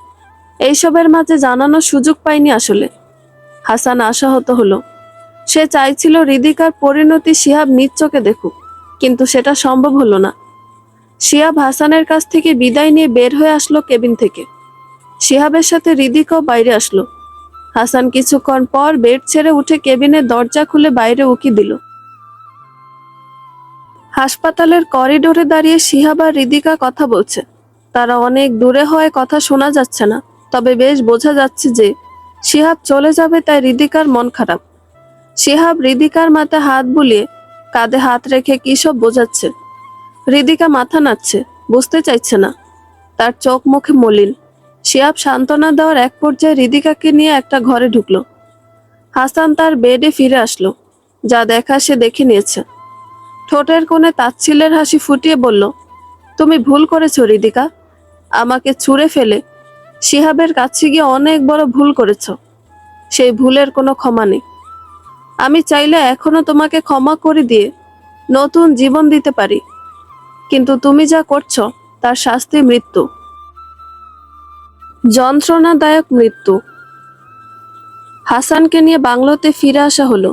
এইসবের মাঝে জানানোর সুযোগ পাইনি আসলে। হাসান আশাহত হলো। সে চাইছিল হৃদিকার পরিণতি শিহাব নিজ চোখে দেখুক, কিন্তু সেটা সম্ভব হলো না। শিহাব হাসানের কাছ থেকে বিদায় নিয়ে বের হয়ে আসলো কেবিন থেকে। শিহাবের সাথে হৃদিকাও বাইরে আসলো। হাসান কিছুক্ষণ পর বেড ছেড়ে উঠে কেবিনের দরজা খুলে বাইরে উকি দিল। হাসপাতালের করিডোরে দাঁড়িয়ে শিহাব আর হৃদিকা কথা বলছে। তারা অনেক দূরে হয়ে কথা শোনা যাচ্ছে না, তবে বেশ বোঝা যাচ্ছে যে শিহাব চলে যাবে, তাই হৃদিকার মন খারাপ। শিহাব হৃদিকার মাথায় হাত বুলিয়ে কাঁধে হাত রেখে কী সব বোঝাচ্ছে। হৃদিকা মাথা নাড়ছে, বুঝতে চাইছে না। তার চোখ মুখে মলিন। শিহাব সান্ত্বনা দেওয়ার এক পর্যায়ে হৃদিকাকে নিয়ে একটা ঘরে ঢুকলো। হাসান তার বেডে ফিরে আসলো। যা দেখা সে দেখে নিয়েছে। ঠোঁটের কোণে তাচ্ছিল্যের হাসি ফুটিয়ে বলল, তুমি ভুল করেছো হৃদিকা, আমাকে ছুঁড়ে ফেলে শিহাবের কাছে গিয়ে অনেক বড় ভুল করেছ। সেই ভুলের কোনো ক্ষমা নেই। আমি চাইলে এখনো তোমাকে ক্ষমা করে দিয়ে নতুন জীবন দিতে পারি, কিন্তু তুমি যা করছো তার শাস্তি মৃত্যু, যন্ত্রণাদায়ক মৃত্যু। হাসানকে নিয়ে বাংলোতে ফিরে আসা হলো।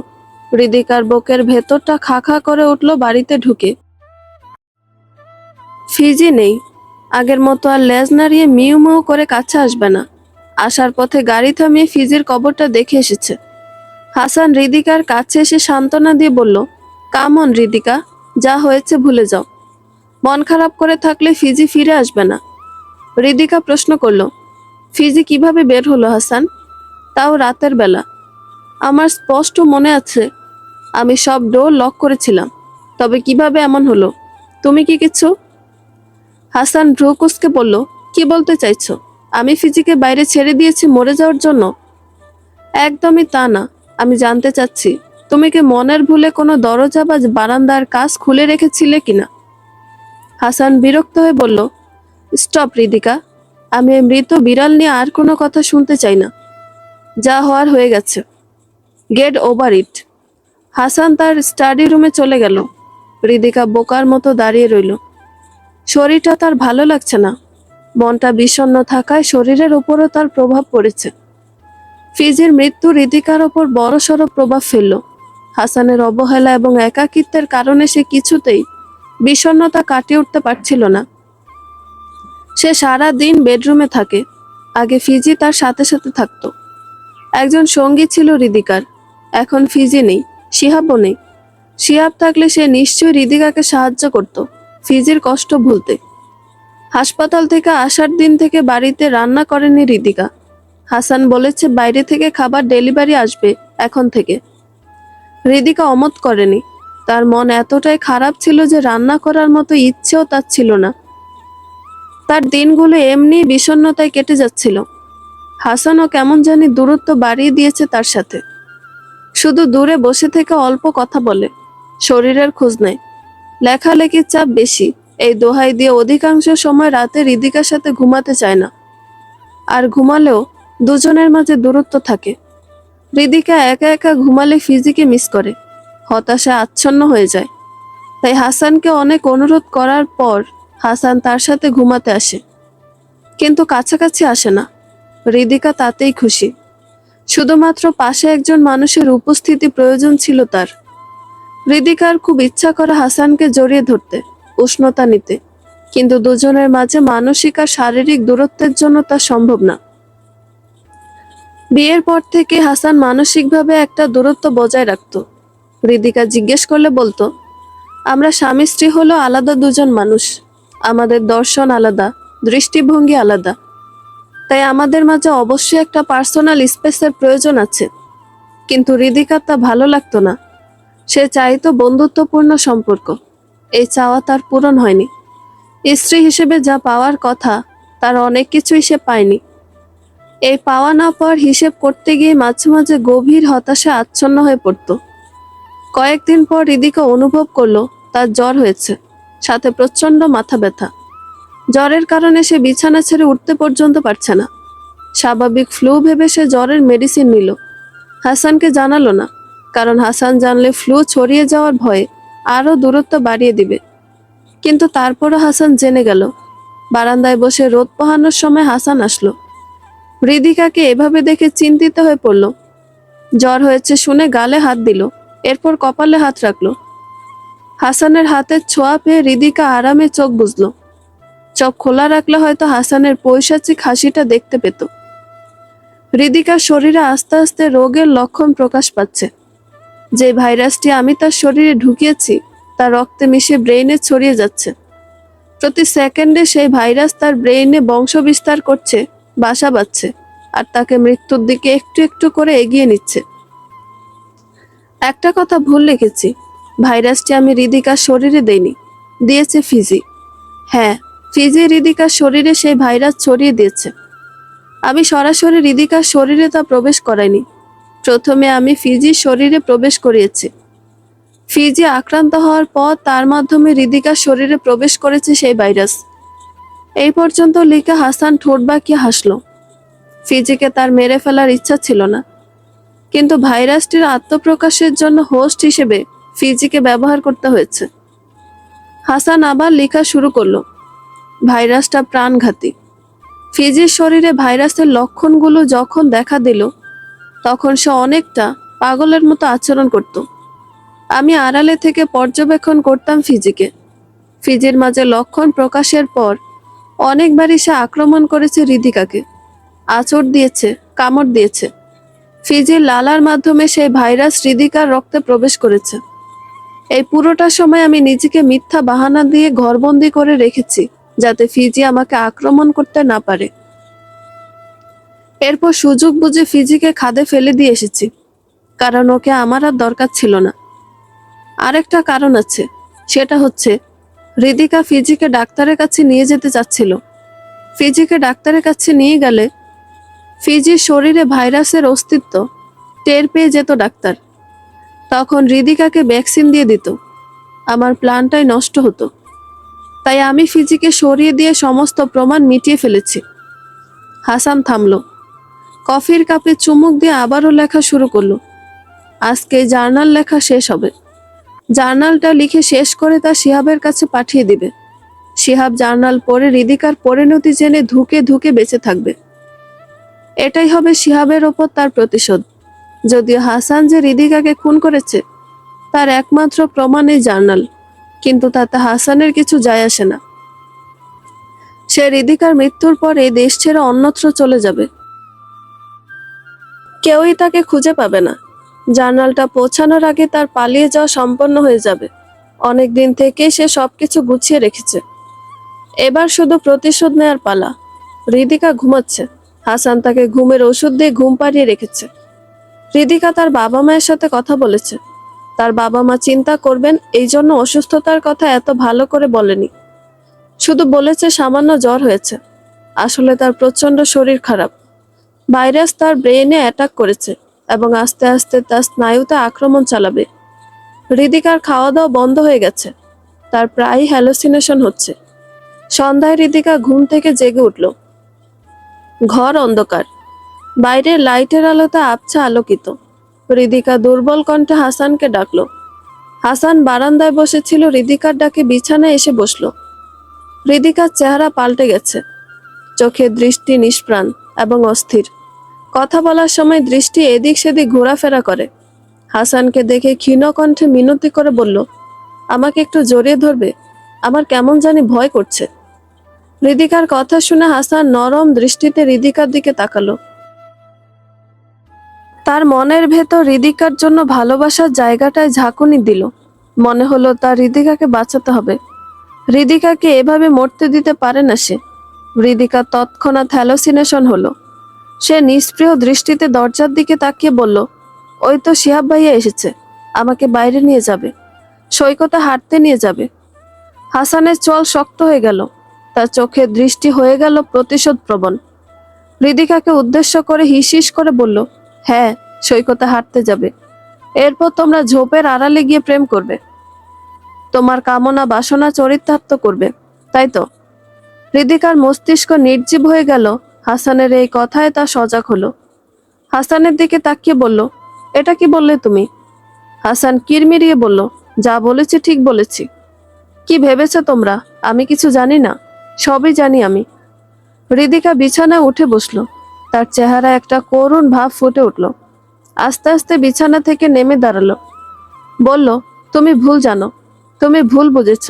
হৃদিকার বুকের ভেতরটা খা খা করে উঠল বাড়িতে ঢুকে। ফিজি নেই। আগের মতো আর লেজ নাড়িয়ে মিউ মিউ করে কাছে আসবে না। আসার পথে গাড়ি থামিয়ে ফিজির কবরটা দেখে এসেছে। হাসান হৃদিকার কাছে এসে সান্ত্বনা দিয়ে বলল, কামন হৃদিকা, যা হয়েছে ভুলে যাও। মন খারাপ করে থাকলে ফিজি ফিরে আসবে না। হৃদিকা প্রশ্ন করল, ফিজি কিভাবে বের হলো হাসান, তাও রাতের বেলা? আমার স্পষ্ট মনে আছে আমি সব ডোর লক করেছিলাম, তবে কিভাবে এমন হলো? তুমি কি কিছু? হাসান ভ্রু কুঁচকে বলল, কি বলতে চাইছো? আমি ফিজিকে বাইরে ছেড়ে দিয়েছি মরে যাওয়ার জন্য? একদমই তা না। আমি জানতে চাচ্ছি তুমি কি মনের ভুলে কোনো দরজা বা বারান্দার কাজ খুলে রেখেছিলে কিনা? হাসান বিরক্ত হয়ে বলল, স্টপ হৃদিকা, আমি এই মৃত বিড়াল নিয়ে আর কোনো কথা শুনতে চাই না। যা হওয়ার হয়ে গেছে, গেট ওভার ইট। হাসান তার স্টাডি রুমে চলে গেল। হৃদিকা বোকার মতো দাঁড়িয়ে রইল। শরীরটা তার ভালো লাগছে না। মনটা বিষণ্ণ থাকায় শরীরের উপরও তার প্রভাব পড়েছে। ফিজির মৃত্যু হৃদিকার ওপর বড়সড় প্রভাব ফেলল। হাসানের অবহেলা এবং একাকিত্বের কারণে সে কিছুতেই বিষণ্ণতা কাটিয়ে উঠতে পারছিল না। সে সারা দিন বেডরুমে থাকে। আগে ফিজি তার সাথে সাথে থাকতো। একজন সঙ্গী ছিল হৃদিকার। এখন ফিজি নেই, শিহাবও নেই। শিহাব থাকলে সে নিশ্চয়ই হৃদিকাকে সাহায্য করত ফিজির কষ্ট ভুলতে। হাসপাতাল থেকে আসার দিন থেকে বাড়িতে রান্না করেনি হৃদিকা। হাসান বলেছে বাইরে থেকে খাবার ডেলিভারি আসবে এখন থেকে। হৃদিকা অমত করেনি। তার মন এতটাই খারাপ ছিল যে রান্না করার মতো ইচ্ছেও তার ছিল না। তার দিনগুলো এমনি বিষণ্ণতায় কেটে যাচ্ছিল। হাসানও কেমন জানি দূরত্ব বাড়িয়ে দিয়েছে তার সাথে। শুধু দূরে বসে থেকে অল্প কথা বলে, শরীরের খোঁজ নেয়। লেখালেখির চাপ বেশি, এই দোহাই দিয়ে অধিকাংশ সময় রাতে হৃদিকার সাথে ঘুমাতে চায় না। আর ঘুমালেও দুজনের মাঝে দূরত্ব থাকে। হৃদিকা একা একা ঘুমালে ফিজিকে মিস করে, হতাশা আচ্ছন্ন হয়ে যায়। তাই হাসানকে অনেক অনুরোধ করার পর হাসান তার সাথে ঘুমাতে আসে, কিন্তু কাছাকাছি আসে না। হৃদিকা তাতেই খুশি। শুধুমাত্র পাশে একজন মানুষের উপস্থিতি প্রয়োজন ছিল তার। হৃদিকার খুব ইচ্ছা করে হাসানকে জড়িয়ে ধরতে, উষ্ণতা নিতে, কিন্তু দুজনের মাঝে মানসিক আর শারীরিক দূরত্বের জন্য তা সম্ভব না। বিয়ের পর থেকে হাসান মানসিকভাবে একটা দূরত্ব বজায় রাখত। হৃদিকা জিজ্ঞেস করলে বলতো, আমরা স্বামী স্ত্রী হলো আলাদা দুজন মানুষ, আমাদের দর্শন আলাদা, দৃষ্টিভঙ্গি আলাদা, তাই আমাদের মাঝে অবশ্যই একটা পার্সোনাল স্পেসের প্রয়োজন আছে। কিন্তু হৃদিকার তা ভালো লাগতো না। সে চাইতো বন্ধুত্বপূর্ণ সম্পর্ক। এই চাওয়া তার পূরণ হয়নি। স্ত্রী হিসেবে যা পাওয়ার কথা তার অনেক কিছুই সে পায়নি। এই পাওয়া না পাওয়ার হিসেব করতে গিয়ে মাঝে মাঝে গভীর হতাশা আচ্ছন্ন হয়ে পড়ত। কয়েকদিন পর হৃদিকা অনুভব করলো তার জ্বর হয়েছে, সাথে প্রচন্ড মাথা ব্যথা। জ্বরের কারণে সে বিছানা ছেড়ে উঠতে পর্যন্ত পারছে না। স্বাভাবিক ফ্লু ভেবে সে জ্বরের মেডিসিন নিল। হাসানকে জানালো না, কারণ হাসান জানলে ফ্লু ছড়িয়ে যাওয়ার ভয়ে আরো দূরত্ব বাড়িয়ে দিবে। কিন্তু তারপরও হাসান জেনে গেল। বারান্দায় বসে রোদ পোহানোর সময় হাসান আসলো। হৃদিকাকে এভাবে দেখে চিন্তিত হয়ে পড়ল। জ্বর হয়েছে শুনে গালে হাত দিল, এরপর কপালে হাত রাখলো। হাসানের হাতের ছোঁয়া পেয়ে হৃদিকা আরামে চোখ বুজল। চোখ খোলা রাখলে হয়তো হাসানের পৈশাচিক হাসিটা দেখতে পেত। হৃদিকার শরীরে আস্তে আস্তে রোগের লক্ষণ প্রকাশ পাচ্ছে। যে ভাইরাসটি আমি তার শরীরে ঢুকিয়েছি তা রক্তে মিশে ব্রেইনে ছড়িয়ে যাচ্ছে। প্রতি সেকেন্ডে সেই ভাইরাস তার ব্রেইনে বংশ বিস্তার করছে, বাসা বাঁধছে, আর তাকে মৃত্যুর দিকে একটু একটু করে এগিয়ে নিচ্ছে। একটা কথা ভুল লিখেছি, ভাইরাসটি আমি হৃদিকার শরীরে দেইনি, দিয়েছে ফিজি। হ্যাঁ, ফিজি হৃদিকার শরীরে সেই ভাইরাস ছড়িয়ে দিয়েছে। আমি সরাসরি হৃদিকার শরীরে তা প্রবেশ করাইনি। প্রথমে আমি ফিজির শরীরে প্রবেশ করিয়েছি। ফিজি আক্রান্ত হওয়ার পর তার মাধ্যমে হৃদিকার শরীরে প্রবেশ করেছে সেই ভাইরাস। এই পর্যন্ত লিখে হাসান ঠোঁট বাঁকিয়ে হাসল। ফিজিকে তার মেরে ফেলার ইচ্ছা ছিল না, কিন্তু ভাইরাসটির আত্মপ্রকাশের জন্য হোস্ট হিসেবে ফিজিকে ব্যবহার করতে হয়েছে। হাসান আবার লেখা শুরু করলো, ভাইরাসটা প্রাণঘাতী। ফিজির শরীরে ভাইরাসের লক্ষণগুলো যখন দেখা দিল তখন সে অনেকটা পাগলের মতো আচরণ করত। আমি আড়ালে থেকে পর্যবেক্ষণ করতাম ফিজিকে। ফিজির মাঝে লক্ষণ প্রকাশের পর অনেকবারই সে আক্রমণ করেছে হৃদিকাকে, আঁচড় দিয়েছে, কামড় দিয়েছে। ফিজির লালার মাধ্যমে সেই ভাইরাস হৃদিকার রক্তে প্রবেশ করেছে। এই পুরোটা সময় আমি নিজেকে মিথ্যা বাহানা দিয়ে ঘরবন্দি করে রেখেছি, যাতে ফিজি আমাকে আক্রমণ করতে না পারে। এরপর সুযোগ বুঝে ফিজিকে খাদে ফেলে দিয়ে এসেছি, কারণ ওকে আমার আর দরকার ছিল না। আরেকটা কারণ আছে, সেটা হচ্ছে হৃদিকা ফিজিকে ডাক্তারের কাছে নিয়ে যেতে চাচ্ছিল। ফিজিকে ডাক্তারের কাছে নিয়ে গেলে ফিজির শরীরে ভাইরাসের অস্তিত্ব টের পেয়ে যেত ডাক্তার। তখন হৃদিকাকে ভ্যাকসিন দিয়ে দিত। আমার প্ল্যানটাই নষ্ট হতো। তাই আমি ফিজিকে সরিয়ে দিয়ে সমস্ত প্রমাণ মিটিয়ে ফেলেছি। হাসান থামলো, কফির কাপে চুমুক দিয়ে আবারও লেখা শুরু করলো। আজকে জার্নাল লেখা শেষ হবে। জার্নালটা লিখে শেষ করে তা শিহাবের কাছে পাঠিয়ে দিবে। শিহাব জার্নাল পড়ে হৃদিকার পরিণতি জেনে ধুকে ধুকে বেঁচে থাকবে। এটাই হবে শিহাবের ওপর তার প্রতিশোধ। যদিও হাসান যে হৃদিকাকে খুন করেছে তার একমাত্র প্রমাণ এই জার্নাল, কিন্তু তাতে হাসানের কিছু যায় আসে না। সে হৃদিকার মৃত্যুর পরে দেশ ছেড়ে অন্যত্র চলে যাবে। কেউই তাকে খুঁজে পাবে না। জার্নালটা পৌঁছানোর আগে তার পালিয়ে যাওয়া সম্পন্ন হয়ে যাবে। অনেক দিন থেকেই সে সবকিছু গুছিয়ে রেখেছে। এবার শুধু প্রতিশোধ নেয়ার পালা। হৃদিকা ঘুমাচ্ছে। হাসান তাকে ঘুমের ওষুধ দিয়ে ঘুম পাড়িয়ে রেখেছে। হৃদিকা তার বাবা মায়ের সাথে কথা বলেছে। তার বাবা মা চিন্তা করবেন এই জন্য অসুস্থতার কথা এত ভালো করে বলেনি। শুধু বলেছে সামান্য জ্বর হয়েছে। আসলে তার প্রচন্ড শরীর খারাপ। ভাইরাস তার ব্রেইনে অ্যাটাক করেছে এবং আস্তে আস্তে তার স্নায়ুতে আক্রমণ চালাবে। হৃদিকার খাওয়া দাওয়া বন্ধ হয়ে গেছে। তার প্রায়ই হ্যালুসিনেশন হচ্ছে। সন্ধ্যায় হৃদিকা ঘুম থেকে জেগে উঠল। ঘর অন্ধকার। বাইরে লাইটের আলোতে আবছা আলোকিত। হৃদিকা দুর্বল কণ্ঠে হাসানকে ডাকলো। হাসান বারান্দায় বসেছিল, হৃদিকার ডাকে বিছানায় এসে বসলো। হৃদিকার চেহারা পাল্টে গেছে, চোখের দৃষ্টি নিষ্প্রাণ এবং অস্থির। কথা বলার সময় দৃষ্টি এদিক সেদিক ঘোরাফেরা করে। হাসানকে দেখে ক্ষীণ কণ্ঠে মিনতি করে বলল, আমাকে একটু জড়িয়ে ধরবে, আমার কেমন জানি ভয় করছে। হৃদিকার কথা শুনে হাসান নরম দৃষ্টিতে হৃদিকার দিকে তাকালো। তার মনের ভেতর হৃদিকার জন্য ভালোবাসার জায়গাটায় ঝাঁকুনি দিল। মনে হলো তার হৃদিকাকে বাঁচাতে হবে। হৃদিকাকে এভাবে মরতে দিতে পারে না সে। হৃদিকা তৎক্ষণাৎ হ্যালোসিনেশন হলো। সে নিষ্প্রিয় দৃষ্টিতে দরজার দিকে তাকিয়ে বলল, ওই তো শিহাব ভাইয়া এসেছে, আমাকে বাইরে নিয়ে যাবে, সৈকতে হাঁটতে নিয়ে যাবে। হাসানের চোয়াল শক্ত হয়ে গেল, তার চোখের দৃষ্টি হয়ে গেল প্রতিশোধ প্রবণ। হৃদিকাকে উদ্দেশ্য করে হিস হিস করে বলল, হ্যাঁ, সৈকতে হাঁটতে যাবে। এরপর তোমরা ঝোপের আড়ালে গিয়ে প্রেম করবে, তোমার কামনা বাসনা চরিতার্থ করবে, তাই তো? হৃদিকার মস্তিষ্ক নির্জীব হয়ে গেল। হাসানের এই কথায় তা সজাগ হলো। হাসানের দিকে তাকিয়ে বলল, এটা কি বললে তুমি? হাসান কিরমিরিয়ে বলল, যা বলেছি ঠিক বলেছি। কি ভেবেছ তোমরা আমি কিছু জানি না? সবই জানি আমি। হৃদিকা বিছানায় উঠে বসলো। তার চেহারা একটা করুণ ভাব ফুটে উঠল। আস্তে আস্তে বিছানা থেকে নেমে দাঁড়ালো। বলল, তুমি ভুল জানো, তুমি ভুল বুঝেছ।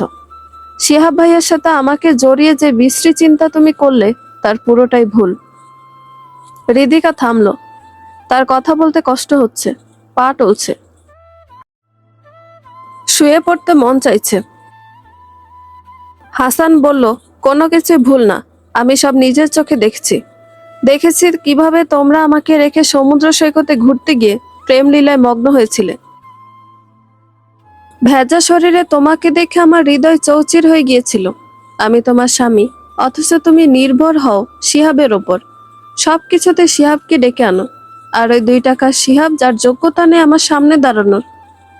শিহাব ভাইয়ের সাথে আমাকে জড়িয়ে যে বিশ্রী চিন্তা তুমি করলে, তার পুরোটাই ভুল। হৃদিকা থামলো। তার কথা বলতে কষ্ট হচ্ছে, পা টলছে, শুয়ে পড়তে মন চাইছে। হাসান বলল, কোনো কিছু ভুল না, আমি সব নিজের চোখে দেখেছি কিভাবে তোমরা আমাকে রেখে সমুদ্র সৈকতে ঘুরতে গিয়ে প্রেম লীলায় মগ্ন হয়েছিলে। ভেজা শরীরে তোমাকে দেখে আমার হৃদয় চৌচির হয়ে গিয়েছিল। আমি তোমার স্বামী, অথচ তুমি নির্ভর হও শিহাবের ওপর। সবকিছুতে শিহাবকে ডেকে আনো। আর ওই 2 টাকার শিহাব, যার যোগ্যতা নেই আমার সামনে দাঁড়ানোর,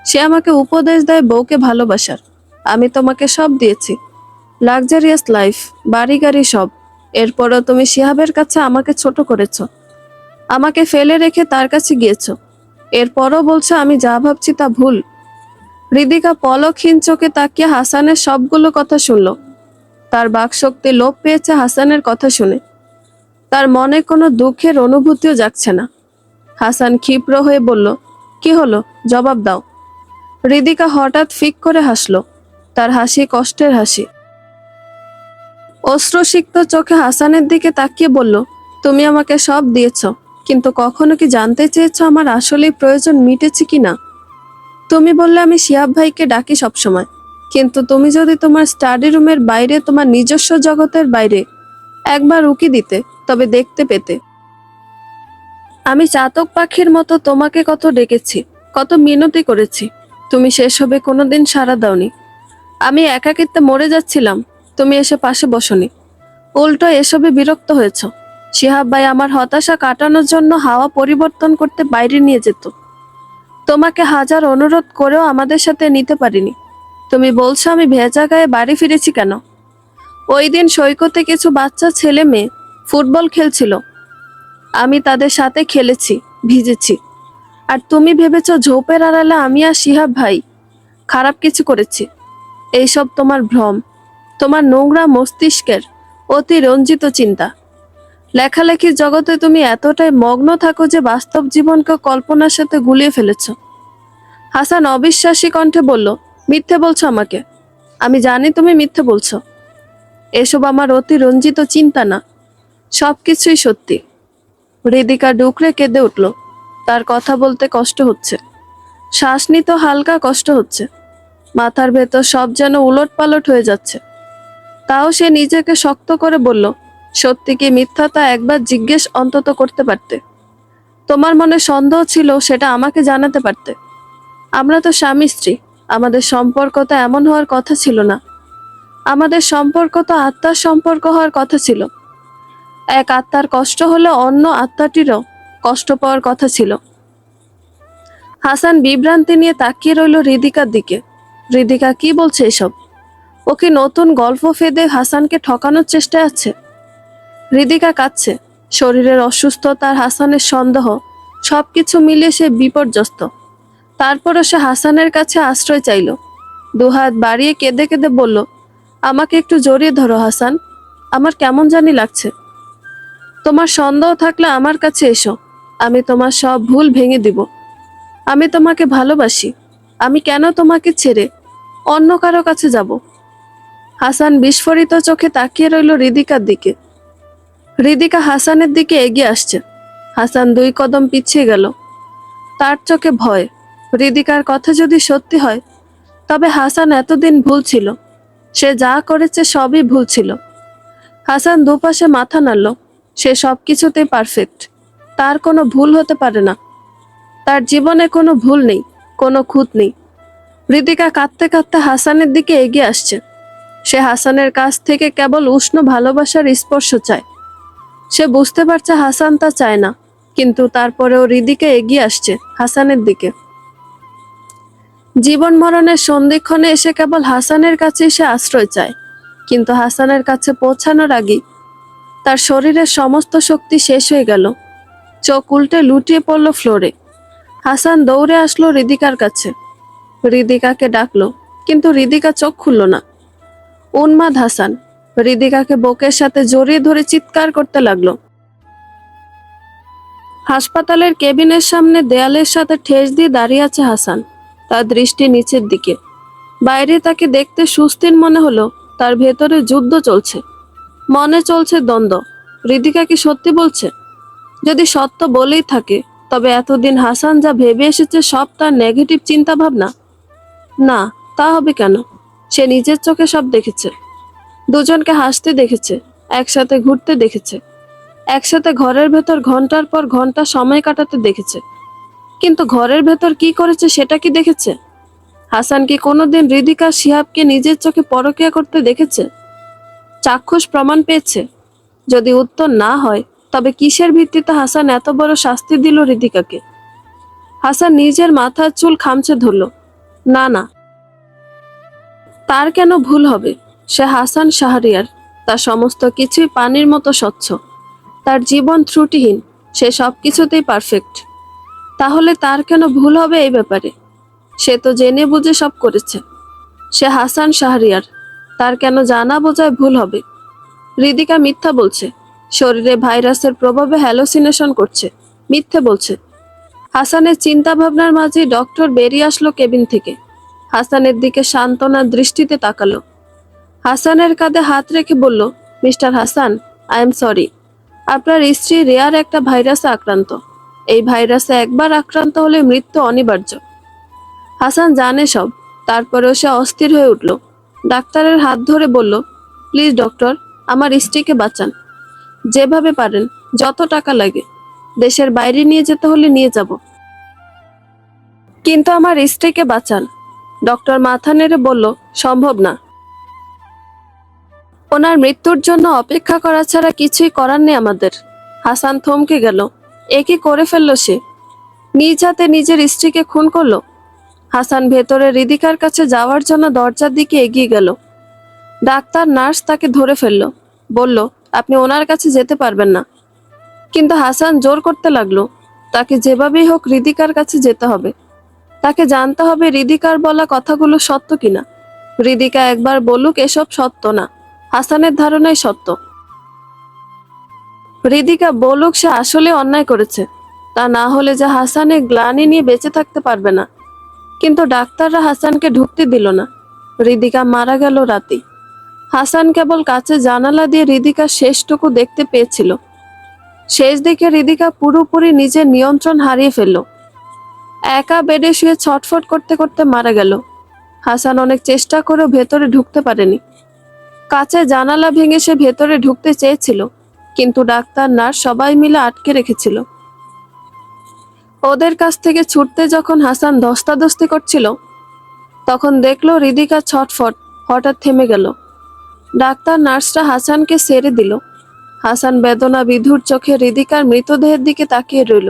সে আমাকে উপদেশ দেয় বউকে ভালোবাসার। আমি তোমাকে সব দিয়েছি, লাক্সারিয়াস লাইফ, বাড়ি গাড়ি সব। এরপরও তুমি শিহাবের কাছে আমাকে ছোট করেছ, আমাকে ফেলে রেখে তার কাছে গিয়েছ। এরপরও বলছো আমি যা ভাবছি তা ভুল। হৃদিকা পলকহীন চোখে তাকিয়ে হাসানের সবগুলো কথা শুনল। তার বাকশক্তি লোপ পেয়েছে হাসানের কথা শুনে। তার মনে কোনো দুঃখের অনুভূতিও জাগছে না। হাসান ক্ষিপ্র হয়ে বলল, কি হলো, জবাব দাও। হৃদিকা হঠাৎ ফিক করে হাসল। তার হাসি কষ্টের হাসি। অশ্রুসিক্ত চোখে হাসানের দিকে তাকিয়ে বলল, তুমি আমাকে সব দিয়েছ, কিন্তু কখনো কি জানতে চেয়েছ আমার আসলেই প্রয়োজন মিটেছে কিনা? তুমি বললে আমি শিহাব ভাইকে ডাকি সবসময়, কিন্তু তুমি যদি তোমার স্টাডি রুমের বাইরে, তোমার নিজস্ব জগতের বাইরে একবার উকি দিতে, তবে দেখতে পেতে আমি চাতক পাখির মতো তোমাকে কত ডেকেছি, কত মিনতি করেছি। তুমি সেসবে কোনোদিন সাড়া দাওনি। আমি একাকিত্বে মরে যাচ্ছিলাম, তুমি এসে পাশে বসনি। উল্টো এসবে বিরক্ত হয়েছ। শিহাব ভাই আমার হতাশা কাটানোর জন্য হাওয়া পরিবর্তন করতে বাইরে নিয়ে যেত। তোমাকে হাজার অনুরোধ করেও আমাদের সাথে নিতে পারিনি। তুমি বলছো আমি ভেজা গায়ে বাড়ি ফিরেছি কেন? ওই দিন সৈকতে কিছু বাচ্চা ছেলে মেয়ে ফুটবল খেলছিল, আমি তাদের সাথে খেলেছি, ভিজেছি। আর তুমি ভেবেছো ঝোপের আড়ালে আমি আর শিহাব ভাই খারাপ কিছু করেছি। এইসব তোমার ভ্রম, তোমার নোংরা মস্তিষ্কের অতি রঞ্জিত চিন্তা। লেখালেখির জগতে তুমি এতটাই মগ্ন থাকো যে বাস্তব জীবনকে কল্পনার সাথে গুলিয়ে ফেলেছ। হাসান অবিশ্বাসী কণ্ঠে বলল, মিথ্যে বলছো আমাকে। আমি জানি তুমি মিথ্যে বলছো। এসব আমার অতি রঞ্জিত চিন্তা না, সবকিছুই সত্যি। হৃদিকা ডুকরে কেঁদে উঠল। তার কথা বলতে কষ্ট হচ্ছে, শ্বাস নিতে হালকা কষ্ট হচ্ছে। মাথার ভেতর সব যেন উলটপালট হয়ে যাচ্ছে। তাও সে নিজেকে শক্ত করে বলল, সত্যি কি মিথ্যা তা একবার জিজ্ঞেস অন্তত করতে পারতে। তোমার মনে সন্দেহ ছিল, সেটা আমাকে জানাতে পারতে। আমরা তো স্বামী স্ত্রী, আমাদের সম্পর্ক তো এমন হওয়ার কথা ছিল না। আমাদের সম্পর্ক তো আত্মার সম্পর্ক হওয়ার কথা ছিল। এক আত্মার কষ্ট হলে অন্য আত্মাটিরও কষ্ট পাওয়ার কথা ছিল। হাসান বিভ্রান্তি নিয়ে তাকিয়ে রইল হৃদিকার দিকে। হৃদিকা কি বলছে এসব? ও কি নতুন গল্প ফেদে হাসানকে ঠকানোর চেষ্টায় আছে? হৃদিকা কাঁদছে। শরীরের অসুস্থতা আর হাসানের সন্দেহ সবকিছু মিলিয়ে সে বিপর্যস্ত। তারপরও সে হাসানের কাছে আশ্রয় চাইল। দুহাত বাড়িয়ে কেঁদে কেঁদে বলল, আমাকে একটু জড়িয়ে ধরো হাসান, আমার কেমন জানি লাগছে। তোমার সন্দেহ থাকলে আমার কাছে এসো, আমি তোমার সব ভুল ভেঙে দিব। আমি তোমাকে ভালোবাসি, আমি কেন তোমাকে ছেড়ে অন্য কারো কাছে যাব? হাসান বিস্ফোরিত চোখে তাকিয়ে রইল হৃদিকার দিকে। হৃদিকা হাসানের দিকে এগিয়ে আসছে। হাসান 2 কদম পিছিয়ে গেল। তার চোখে ভয়। হৃদিকার কথা যদি সত্যি হয়, তবে হাসান এতদিন ভুল ছিল। সে যা করেছে সবই ভুল ছিল। হাসান দুপাশে মাথা নাড়ল। সে সবকিছুতেই পারফেক্ট। তার কোনো ভুল হতে পারে না। তার জীবনে কোনো ভুল নেই, কোনো খুঁত নেই। হৃদিকা কাঁদতে কাঁদতে হাসানের দিকে এগিয়ে আসছে। সে হাসানের কাছ থেকে কেবল উষ্ণ ভালোবাসার স্পর্শ চায়। সে বুঝতে পারছে হাসান তা চায় না, কিন্তু তারপরেও হৃদিকা এগিয়ে আসছে হাসানের দিকে। জীবন মরণের সন্ধিক্ষণে এসে কেবল হাসানের কাছে সে আশ্রয় চায়, কিন্তু হাসানের কাছে পৌঁছানোর আগেই তার শরীরের সমস্ত শক্তি শেষ হয়ে গেল। চোখ উল্টে লুটিয়ে পড়ল ফ্লোরে। হাসান দৌড়ে আসলো হৃদিকার কাছে। হৃদিকাকে ডাকলো, কিন্তু হৃদিকা চোখ খুলল না। উন্মাদ হাসান হৃদিকাকে বুকের সাথে জড়িয়ে ধরে চিৎকার করতে লাগলো। হাসপাতালের কেবিনের সামনে দেয়ালের সাথে ঠেস দিয়ে দাঁড়িয়ে আছে হাসান। তার দৃষ্টি নিচের দিকে। বাইরে তাকে দেখতে সুস্থির মনে হলো, তার ভেতরে যুদ্ধ চলছে। মনে চলছে দ্বন্দ্ব। হৃদিকা কি সত্যি বলছে? যদি সত্য বলেই থাকে, তবে এতদিন হাসান যা ভেবে এসেছে সব তার নেগেটিভ চিন্তা ভাবনা। না, তা হবে কেন? সে নিজের চোখে সব দেখেছে। দুজনকে হাসতে দেখেছে, একসাথে ঘুরতে দেখেছে, একসাথে ঘরের ভেতর ঘন্টার পর ঘন্টা সময় কাটাতে দেখেছে। কিন্তু ঘরের ভেতর কি করেছে সেটা কি দেখেছে? হাসান কি কোনোদিন হৃদিকা শিহাবকে নিজের চোখে পরকীয়া করতে দেখেছে? চাক্ষুষ প্রমাণ পেয়েছে? যদি উত্তর না হয়, তবে কিসের ভিত্তিতে হাসান এত বড় শাস্তি দিল হৃদিকাকে? হাসান নিজের মাথার চুল খামচে ধরল। না না, তার কেন ভুল হবে? সে হাসান শাহরিয়ার। তার সমস্ত কিছুই পানির মতো স্বচ্ছ। তার জীবন ত্রুটিহীন। সে সবকিছুতেই পারফেক্ট। তাহলে তার কেন ভুল হবে এই ব্যাপারে? সে তো জেনে বুঝে সব করেছে। সে হাসান শাহরিয়ার। তার কেন জানা বোঝায় ভুল হবে? হৃদিকা মিথ্যা বলছে। শরীরে ভাইরাসের প্রভাবে হ্যালোসিনেশন করছে। মিথ্যে বলছে। হাসানের চিন্তা ভাবনার মাঝেই ডক্টর বেরিয়ে আসলো কেবিন থেকে। হাসানের দিকে সান্ত্বনার দৃষ্টিতে তাকালো। হাসানের কাঁধে হাত রেখে বলল, mister Hasan, I am sorry. আপনার স্ত্রী রেয়ার একটা ভাইরাসে আক্রান্ত। এই ভাইরাসে একবার আক্রান্ত হলে মৃত্যু অনিবার্য। হাসান জানে সব, তারপরেও সে অস্থির হয়ে উঠল। ডাক্তারের হাত ধরে বলল, প্লিজ ডক্টর, আমার স্ত্রীকে বাঁচান। যেভাবে পারেন, যত টাকা লাগে। দেশের বাইরে নিয়ে যেতে হলে নিয়ে যাব, কিন্তু আমার স্ত্রীকে বাঁচান। ডক্টর মাথা নেড়ে বলল, সম্ভব না। ওনার মৃত্যুর জন্য অপেক্ষা করা ছাড়া কিছুই করার নেই আমাদের। হাসান থমকে গেল। এ কি করে ফেললো সে? নিজ হাতে নিজের স্ত্রীকে খুন করলো। হাসান ভেতরে হৃদিকার কাছে যাওয়ার জন্য দরজার দিকে এগিয়ে গেল। ডাক্তার নার্স তাকে ধরে ফেলল। বলল, আপনি ওনার কাছে যেতে পারবেন না। কিন্তু হাসান জোর করতে লাগলো, তাকে যেভাবেই হোক হৃদিকার কাছে যেতে হবে। তাকে জানতে হবে হৃদিকার বলা কথাগুলো সত্য কিনা। হৃদিকা একবার বলুক এসব সত্য না, হাসানের ধারণাই সত্য। হৃদিকা বলুক সে আসলে অন্যায় করেছে। তা না হলে যে হাসানের গ্লানি নিয়ে বেঁচে থাকতে পারবে না। কিন্তু ডাক্তাররা হাসানকে ঢুকতে দিল না। হৃদিকা মারা গেল রাতে। হাসান কেবল কাছে জানালা দিয়ে হৃদিকার শেষটুকু দেখতে পেয়েছিল। শেষ দিকে হৃদিকা পুরোপুরি নিজের নিয়ন্ত্রণ হারিয়ে ফেলল। একা বেডে শুয়ে ছটফট করতে করতে মারা গেল। হাসান অনেক চেষ্টা করেও ভেতরে ঢুকতে পারেনি। কাছে জানালা ভেঙে সে ভেতরে ঢুকতে চেয়েছিল, কিন্তু ডাক্তার নার্স সবাই মিলে আটকে রেখেছিল। ওদের কাছ থেকে ছুটতে যখন হাসান ধস্তাধস্তি করছিল, তখন দেখলো হৃদিকা ছটফট হঠাৎ থেমে গেল। ডাক্তার নার্সরা হাসানকে ছেড়ে দিল। হাসান বেদনা বিধুর চোখে হৃদিকার মৃতদেহের দিকে তাকিয়ে রইল।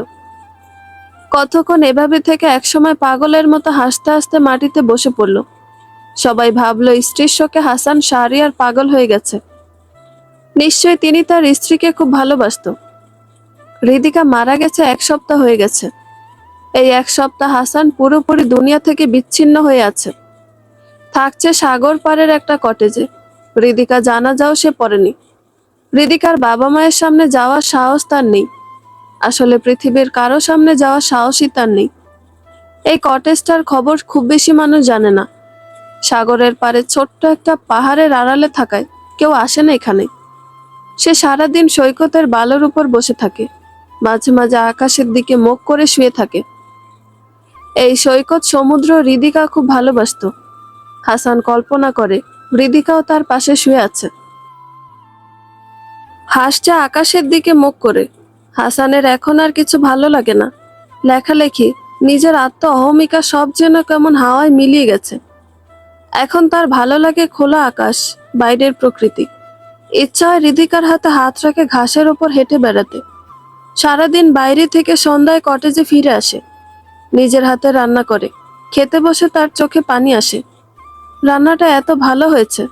কতক্ষণ এভাবে থেকে একসময় পাগলের মতো হাসতে হাসতে মাটিতে বসে পড়ল। সবাই ভাবলো স্ত্রীর শোকে হাসান শাহরিয়ার পাগল হয়ে গেছে। নিশ্চয়ই তিনি তার স্ত্রীকে খুব ভালোবাসত। হৃদিকা মারা গেছে 1 সপ্তাহ হয়ে গেছে। এই এক সপ্তাহ হাসান পুরোপুরি দুনিয়া থেকে বিচ্ছিন্ন হয়ে আছে। থাকছে সাগর পাড়ের একটা কটেজে। হৃদিকা জানাজাও সে পড়েনি। হৃদিকার বাবা মায়ের সামনে যাওয়ার সাহস তার নেই। আসলে পৃথিবীর কারো সামনে যাওয়ার সাহসই তার নেই। এই কটেজটার খবর খুব বেশি মানুষ জানে না। সাগরের পাড়ে ছোট্ট একটা পাহাড়ের আড়ালে থাকায় কেউ আসে না এখানে। সে সারাদিন সৈকতের বালুর উপর বসে থাকে, মাঝে মাঝে আকাশের দিকে মুখ করে শুয়ে থাকে। এই সৈকত সমুদ্র হৃদিকা খুব ভালোবাসতো। হাসান কল্পনা করে হৃদিকাও তার পাশে শুয়ে আছে, হাসছে আকাশের দিকে মুখ করে। হাসানের এখন আর কিছু ভালো লাগে না। লেখালেখি, নিজের আত্ম অহমিকা সব যেন কেমন হাওয়ায় মিলিয়ে গেছে। এখন তার ভালো লাগে খোলা আকাশ, বাইরের প্রকৃতি। ইচ্ছা হয় হৃদিকার হাতে হাত রেখে ঘাসের ওপর হেঁটে বেড়াতে। সারাদিন বাইরে থেকে সন্ধ্যায় কটেজে ফিরে আসে, নিজের হাতে রান্না করে। খেতে বসে তার চোখে পানি আসে। রান্নাটা এত ভালো হয়েছে।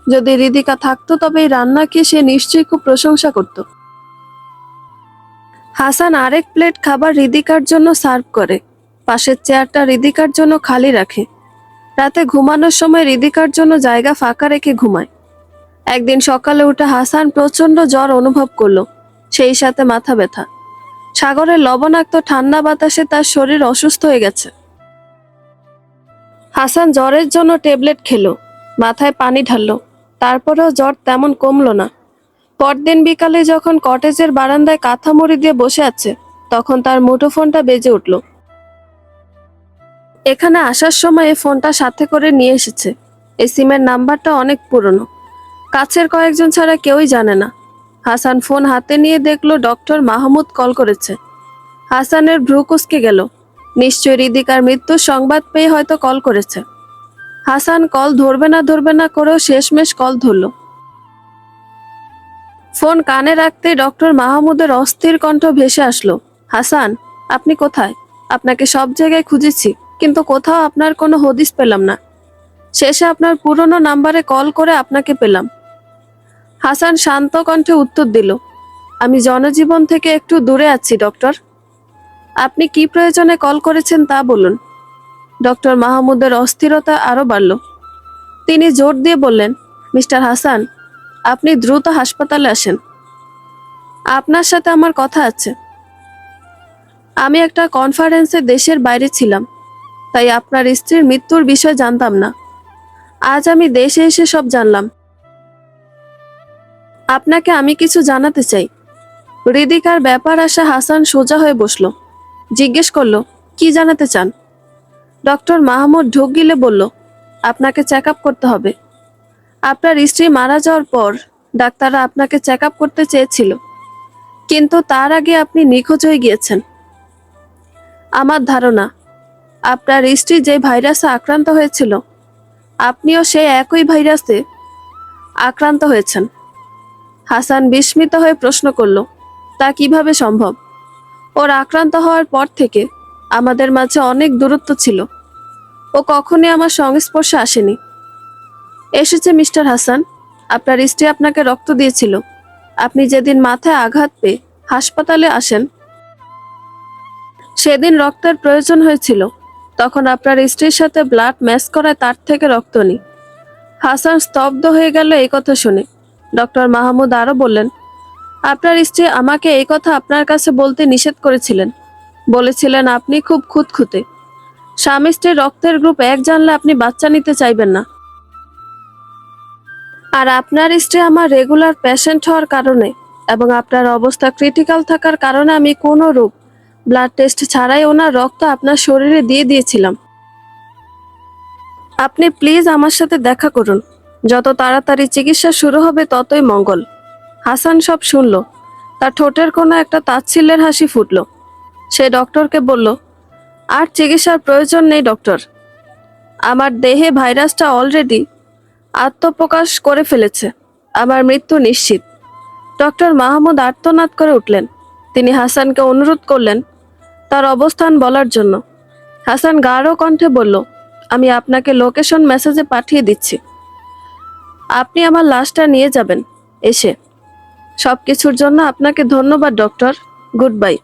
যদি হৃদিকা থাকতো তবে এই রান্নাকে সে নিশ্চয়ই খুব প্রশংসা করত। হাসান আরেক প্লেট খাবার হৃদিকার জন্য সার্ভ করে। পাশের চেয়ারটা হৃদিকার জন্য খালি রাখে। রাতে ঘুমানোর সময় হৃদিকার জন্য জায়গা ফাঁকা রেখে ঘুমায়। একদিন সকালে উঠে হাসান প্রচন্ড জ্বর অনুভব করলো, সেই সাথে মাথা ব্যথা। সাগরের লবণাক্ত ঠান্ডা বাতাসে তার শরীর অসুস্থ হয়ে গেছে। হাসান জ্বরের জন্য ট্যাবলেট খেলো, মাথায় পানি ঢাললো। তারপরেও জ্বর তেমন কমলো না। পরদিন বিকালে যখন কটেজের বারান্দায় কাঁথা মুড়ি দিয়ে বসে আছে, তখন তার মুঠোফোনটা বেজে উঠল। এখানে আসার সময় ফোনটা সাথে করে নিয়ে এসেছে। এই সিমের নাম্বারটা অনেক পুরনো, কাছের কয়েকজন ছাড়া কেউই জানে না। হাসান ফোন হাতে নিয়ে দেখলো ডক্টর মাহমুদ কল করেছে। হাসানের ভ্রু কুঁচকে গেল। নিশ্চয় হৃদিকার মৃত্যুর সংবাদ পেয়ে হয়তো কল করেছে। হাসান কল ধরবে না করেও শেষমেশ কল ধরল। ফোন কানে রাখতেই ডক্টর মাহমুদের অস্থির কণ্ঠ ভেসে আসলো। হাসান, আপনি কোথায়? আপনাকে সব জায়গায় খুঁজেছি, কিন্তু কোথাও আপনার কোনো হদিস পেলাম না। শেষে আপনার পুরনো নাম্বারে কল করে আপনাকে পেলাম। হাসান শান্ত কণ্ঠে উত্তর দিল, আমি জনজীবন থেকে একটু দূরে আছি ডক্টর। আপনি কি প্রয়োজনে কল করেছেন তা বলুন। ডক্টর মাহমুদের অস্থিরতা আরো বাড়ল। তিনি জোর দিয়ে বললেন, মিস্টার হাসান, আপনি দ্রুত হাসপাতালে আসেন। আপনার সাথে আমার কথা আছে। আমি একটা কনফারেন্সে দেশের বাইরে ছিলাম, তাই আপনার স্ত্রীর মৃত্যুর বিষয় জানতাম না। আজ আমি দেশে এসে সব জানলাম। আপনাকে আমি কিছু জানাতে চাই। হৃদিকার ব্যাপার আসা হাসান সোজা হয়ে বসল। জিজ্ঞেস করলো, কি জানাতে চান? ডক্টর মাহমুদ ঢোক গিলে বলল, আপনাকে চেক আপ করতে হবে। আপনার স্ত্রী মারা যাওয়ার পর ডাক্তাররা আপনাকে চেক আপ করতে চেয়েছিল, কিন্তু তার আগে আপনি নিখোঁজ হয়ে গিয়েছেন। আমার ধারণা আপনার স্ত্রী যে ভাইরাসে আক্রান্ত হয়েছিল, আপনিও সেই একই ভাইরাসে আক্রান্ত হয়েছেন। হাসান বিস্মিত হয়ে প্রশ্ন করল, তা কিভাবে সম্ভব? ওর আক্রান্ত হওয়ার পর থেকে আমাদের মাঝে অনেক দূরত্ব ছিল। ও কখনই আমার সংস্পর্শে আসেনি। এসেছে মিস্টার হাসান। আপনার স্ত্রী আপনাকে রক্ত দিয়েছিল। আপনি যেদিন মাথায় আঘাত পেয়ে হাসপাতালে আসেন, সেদিন রক্তের প্রয়োজন হয়েছিল। তখন আপনার স্ত্রীর সাথে ব্লাড ম্যাচ করায় তার থেকে রক্ত নিই। হাসান স্তব্ধ হয়ে গেল এই কথা শুনে। ডক্টর মাহমুদ আরো বললেন, আপনার স্ত্রী আমাকে এই কথা আপনার কাছে বলতে নিষেধ করেছিলেন। বলেছিলেন আপনি খুব খুঁতখুঁতে। স্বামী স্ত্রীর রক্তের গ্রুপ এক জানলে আপনি বাচ্চা নিতে চাইবেন না। আর আপনার স্ত্রী আমার রেগুলার পেশেন্ট হওয়ার কারণে এবং আপনার অবস্থা ক্রিটিক্যাল থাকার কারণে আমি কোনো রূপ ব্লাড টেস্ট ছাড়াই ওনার রক্ত আপনার শরীরে দিয়ে দিয়েছিলাম। আপনি প্লিজ আমার সাথে দেখা করুন। যত তাড়াতাড়ি চিকিৎসা শুরু হবে ততই মঙ্গল। হাসান সব শুনল। তার ঠোঁটের কোনো একটা তাচ্ছিল্যের হাসি ফুটল। সে ডক্টরকে বলল, আর চিকিৎসার প্রয়োজন নেই ডক্টর। আমার দেহে ভাইরাসটা অলরেডি আত্মপ্রকাশ করে ফেলেছে। আমার মৃত্যু নিশ্চিত। ডক্টর মাহমুদ আর্তনাদ করে উঠলেন। তিনি হাসানকে অনুরোধ করলেন তার অবস্থান বলার জন্য। হাসান গাঢ় কণ্ঠে বলল, আমি আপনাকে লোকেশন মেসেজে পাঠিয়ে দিচ্ছি। আপনি আমার লাশটা নিয়ে যাবেন এসে। সবকিছুর জন্য আপনাকে ধন্যবাদ ডক্টর। Good bye.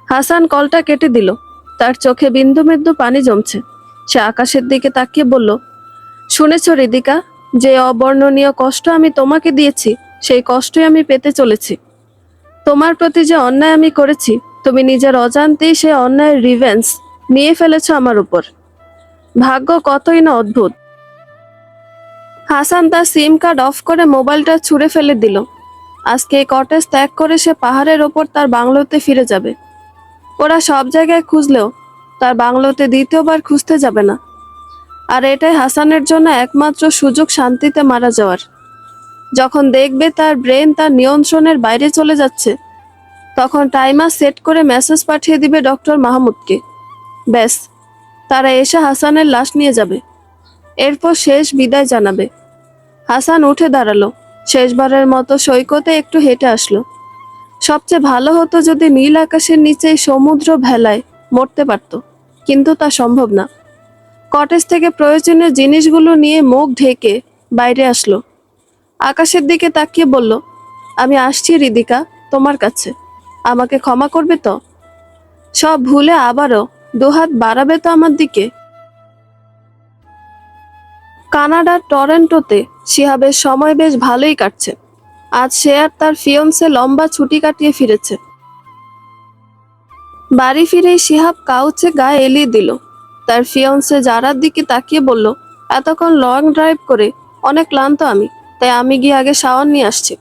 হাসান কলটা কেটে দিল। তার চোখে বিন্দু বিন্দু পানি জমছে। সে আকাশের দিকে তাকিয়ে বলল, শুনেছ হৃদিকা, যে অবর্ণনীয় কষ্ট আমি তোমাকে দিয়েছি সেই কষ্টই আমি পেতে চলেছি। তোমার প্রতি যে অন্যায় আমি করেছি, তুমি নিজের অজান্তেই সে অন্যায়ের রিভেঞ্জ নিয়ে ফেলেছ আমার উপর। ভাগ্য কতই না অদ্ভুত। হাসান তার সিম কার্ড অফ করে মোবাইলটা ছুঁড়ে ফেলে দিল। আজকে এই কটেজ ত্যাগ করে সে পাহাড়ের ওপর তার বাংলোতে ফিরে যাবে। ওরা সব জায়গায় খুঁজলেও তার বাংলোতে দ্বিতীয়বার খুঁজতে যাবে না। আর এটাই হাসানের জন্য একমাত্র সুযোগ শান্তিতে মারা যাওয়ার। যখন দেখবে তার ব্রেন তার নিয়ন্ত্রণের বাইরে চলে যাচ্ছে, তখন টাইমার সেট করে মেসেজ পাঠিয়ে দিবে ডক্টর মাহমুদকে। ব্যাস, তারা এসে হাসানের লাশ নিয়ে যাবে। এরপর শেষ বিদায় জানাবে। হাসান উঠে দাঁড়ালো। শেষবারের মতো সৈকতে একটু হেঁটে আসলো। সবচেয়ে ভালো হতো যদি নীল আকাশের নিচে সমুদ্র ভেলায় মরতে পারত, কিন্তু তা সম্ভব না। কটেজ থেকে প্রয়োজনীয় জিনিসগুলো নিয়ে মুখ ঢেকে বাইরে আসলো। আকাশের দিকে তাকিয়ে বলল, আমি আসছি হৃদিকা, তোমার কাছে। আমাকে ক্ষমা করবে তো? সব ভুলে আবারও দুহাত বাড়াবে তো আমার দিকে? কানাডার টরন্টোতে শিহাবের সময় বেশ ভালোই কাটছে। আজ সে আর তার ফিয়ন্সে লম্বা ছুটি কাটিয়ে ফিরেছে। বাড়ি ফিরেই শিহাব কাউচে গায়ে এলিয়ে দিল। তার ফিয়ন্সে জারার দিকে তাকিয়ে বলল, এতক্ষণ লং ড্রাইভ করে অনেক ক্লান্ত আমি, তাই আমি গিয়ে আগে শাওয়ার নিয়ে আসছি।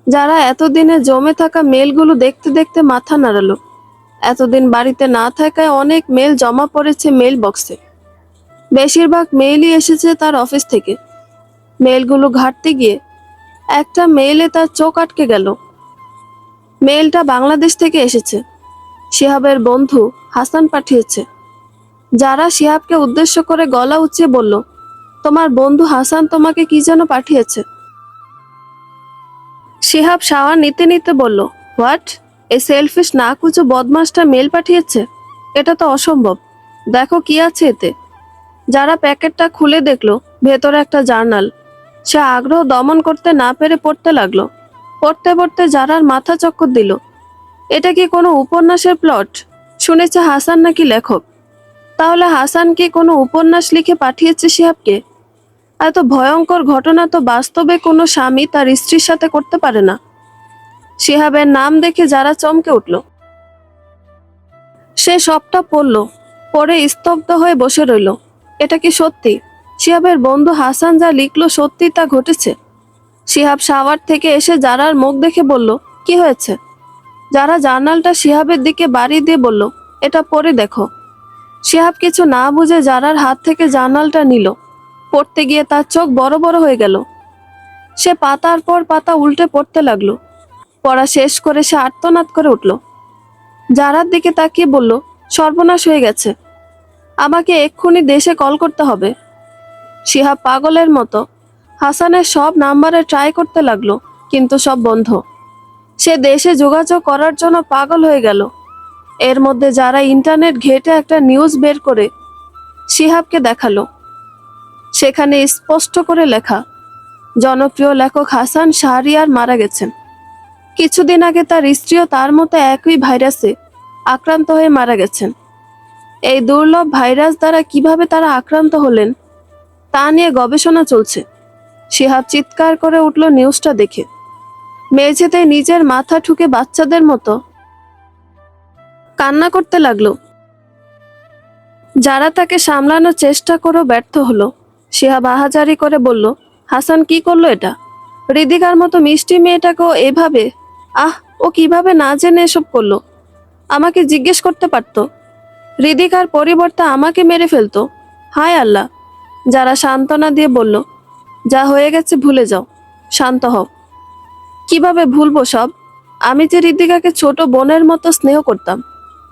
যারা এতদিনে জমে থাকা মেলগুলো দেখতে দেখতে মাথা নাড়ালো। এতদিন বাড়িতে না থাকায় অনেক মেল জমা পড়েছে মেল বক্সে। বেশিরভাগ মেইলই এসেছে তার অফিস থেকে। মেলগুলো ঘাঁটতে গিয়ে একটা মেইলে তার চোখ আটকে গেল। মেইলটা বাংলাদেশ থেকে এসেছে। শিহাবের বন্ধু হাসান পাঠিয়েছে। যারা শিহাবকে উদ্দেশ্য করে গলা উঁচিয়ে বলল, তোমার বন্ধু হাসান তোমাকে কি যেন পাঠিয়েছে। শিহাব শাওয়ার নিতে নিতে বলল, হোয়াট? এই সেলফিশ নাকুচো বদমাসটা মেল পাঠিয়েছে? এটা তো অসম্ভব। দেখো কি আছে এতে। যারা প্যাকেটটা খুলে দেখলো, ভেতরে একটা জার্নাল। সে আগ্রহ দমন করতে না পেরে পড়তে লাগলো। পড়তে পড়তে যারার মাথা চক্কর দিল। এটা কি কোনো উপন্যাসের প্লট? শুনেছে হাসান নাকি লেখক। তাহলে হাসান কি কোনো উপন্যাস লিখে পাঠিয়েছে শিহাবকে? এত ভয়ঙ্কর ঘটনা তো বাস্তবে কোনো স্বামী তার স্ত্রীর সাথে করতে পারে না। শিহাবের নাম দেখে যারা চমকে উঠল। সে সবটা পড়ল, পরে স্তব্ধ হয়ে বসে রইল। এটা কি সত্যি? শিহাবের বন্ধু হাসান যা লিখলো সত্যি তা ঘটেছে? শিহাব শাওয়ার থেকে এসে যারার মুখ দেখে বলল, কি হয়েছে? যারা জার্নালটা শিহাবের দিকে বাড়ি দিয়ে বলল, এটা পড়ে দেখো। শিহাব কিছু না বুঝে যারার হাত থেকে জার্নালটা নিল। পড়তে গিয়ে তার চোখ বড় বড় হয়ে গেল। সে পাতার পর পাতা উল্টে পড়তে লাগলো। পড়া শেষ করে সে আর্তনাদ করে উঠল। জারার দিকে তাকিয়ে বলল, সর্বনাশ হয়ে গেছে। আমাকে এক্ষুনি দেশে কল করতে হবে। শিহাব পাগলের মতো হাসানের সব নাম্বারে ট্রাই করতে লাগলো, কিন্তু সব বন্ধ। সে দেশে যোগাযোগ করার জন্য পাগল হয়ে গেল। এর মধ্যে যারা ইন্টারনেট ঘেঁটে একটা নিউজ বের করে শিহাবকে দেখালো। সেখানে স্পষ্ট করে লেখা, জনপ্রিয় লেখক হাসান শাহরিয়ার মারা গেছেন। কিছুদিন আগে তার স্ত্রীও তার মতো একই ভাইরাসে আক্রান্ত হয়ে মারা গেছেন। এই দুর্লভ ভাইরাস দ্বারা কিভাবে তারা আক্রান্ত হলেন তা নিয়ে গবেষণা চলছে। শিহাব চিৎকার করে উঠল নিউজটা দেখে। মেঝেতে নিজের মাথা ঠুকে বাচ্চাদের মতো কান্না করতে লাগলো। যারা তাকে সামলানোর চেষ্টা করেও ব্যর্থ হলো। শিহাব আহাজারি করে বলল, হাসান কি করলো এটা? হৃদিকার মতো মিষ্টি মেয়েটাকেও এভাবে? ও কিভাবে না জেনে এসব করলো? আমাকে জিজ্ঞেস করতে পারতো। হৃদিকার পরিবর্তে আমাকে মেরে ফেলতো। হায় আল্লাহ। যারা সান্ত্বনা দিয়ে বলল, যা হয়ে গেছে ভুলে যাও, শান্ত হও। কিভাবে ভুলবো সব? আমি যে হৃদিকাকে ছোট বোনের মতো স্নেহ করতাম।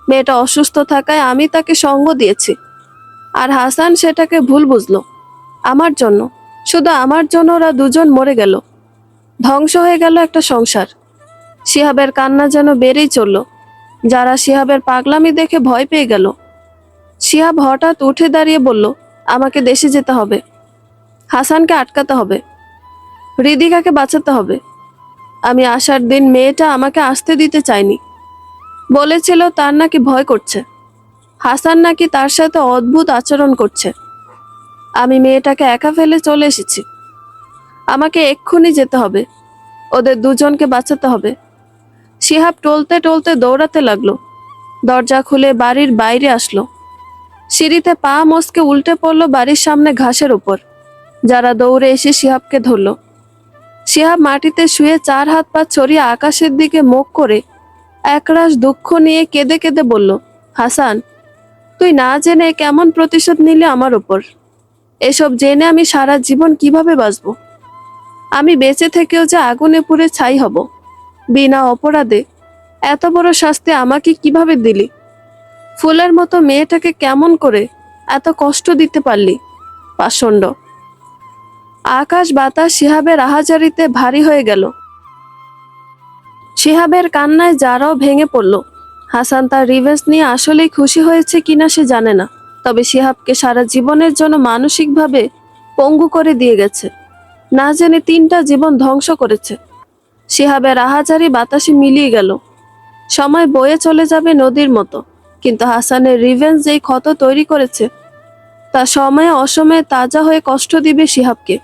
মেয়েটা অসুস্থ থাকায় আমি তাকে সঙ্গ দিয়েছি। আর হাসান সেটাকে ভুল বুঝলো। আমার জন্য, শুধু আমার জন্য ওরা দুজন মরে গেল। ধ্বংস হয়ে গেল একটা সংসার। শিহাবের কান্না যেন বেড়েই চলল। যারা শিহাবের পাগলামি দেখে ভয় পেয়ে গেল। শিহাব হঠাৎ উঠে দাঁড়িয়ে বলল, আমাকে দেশে যেতে হবে। হাসানকে আটকাতে হবে। হৃদিকাকে বাঁচাতে হবে। আমি আসার দিন মেয়েটা আমাকে আসতে দিতে চাইনি। বলেছিল তার নাকি ভয় করছে। হাসান নাকি তার সাথে অদ্ভুত আচরণ করছে। আমি মেয়েটাকে একা ফেলে চলে এসেছি। আমাকে এক্ষুনি যেতে হবে, ওদের দুজনকে বাঁচাতে হবে। শিহাব টলতে টলতে দৌড়াতে লাগলো। দরজা খুলে বাড়ির বাইরে আসলো। সিঁড়িতে পা মচকে উল্টে পড়লো বাড়ির সামনে ঘাসের উপর। যারা দৌড়ে এসে শিহাবকে ধরল। শিহাব মাটিতে শুয়ে 4 হাত পা ছড়িয়ে আকাশের দিকে মুখ করে একরাশ দুঃখ নিয়ে কেঁদে কেঁদে বলল, হাসান, তুই না জেনে কেমন প্রতিশোধ নিলি আমার উপর? এসব জেনে আমি সারা জীবন কিভাবে বাঁচব? আমি বেঁচে থেকেও যে আগুনে পুড়ে ছাই হব। বিনা অপরাধে এত বড় শাস্তি আমাকে কিভাবে দিলি? ফুলের মতো মেয়েটাকে কেমন করে এত কষ্ট দিতে পারলি? পাষণ্ড। আকাশ বাতাস শিহাবের আহাজারিতে ভারী হয়ে গেল। শিহাবের কান্নায় যারাও ভেঙে পড়ল। হাসান তার রিভেঞ্জ নিয়ে আসলেই খুশি হয়েছে কিনা সে জানে না, তবে শিহাবকে সারা জীবনের জন্য মানসিকভাবে পঙ্গু করে দিয়ে গেছে। না জেনে 3টা জীবন ধ্বংস করেছে। শিহাবের আহাজারি বাতাসে মিলিয়ে গেল। সময় বয়ে চলে যাবে নদীর মতো, কিন্তু হাসানের রিভেঞ্জ যেই ক্ষত তৈরি করেছে তা সময়ে অসময়ে তাজা হয়ে কষ্ট দিবে শিহাবকে।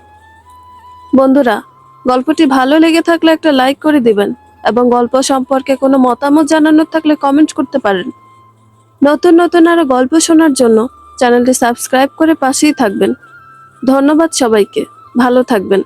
বন্ধুরা, গল্পটি ভালো লেগে থাকলে একটা লাইক করে দিবেন এবং গল্প সম্পর্কে কোনো মতামত জানানোর থাকলে কমেন্ট করতে পারেন। নতুন নতুন আরো গল্প শোনার জন্য চ্যানেলটি সাবস্ক্রাইব করে পাশেই থাকবেন। ধন্যবাদ সবাইকে। ভালো থাকবেন।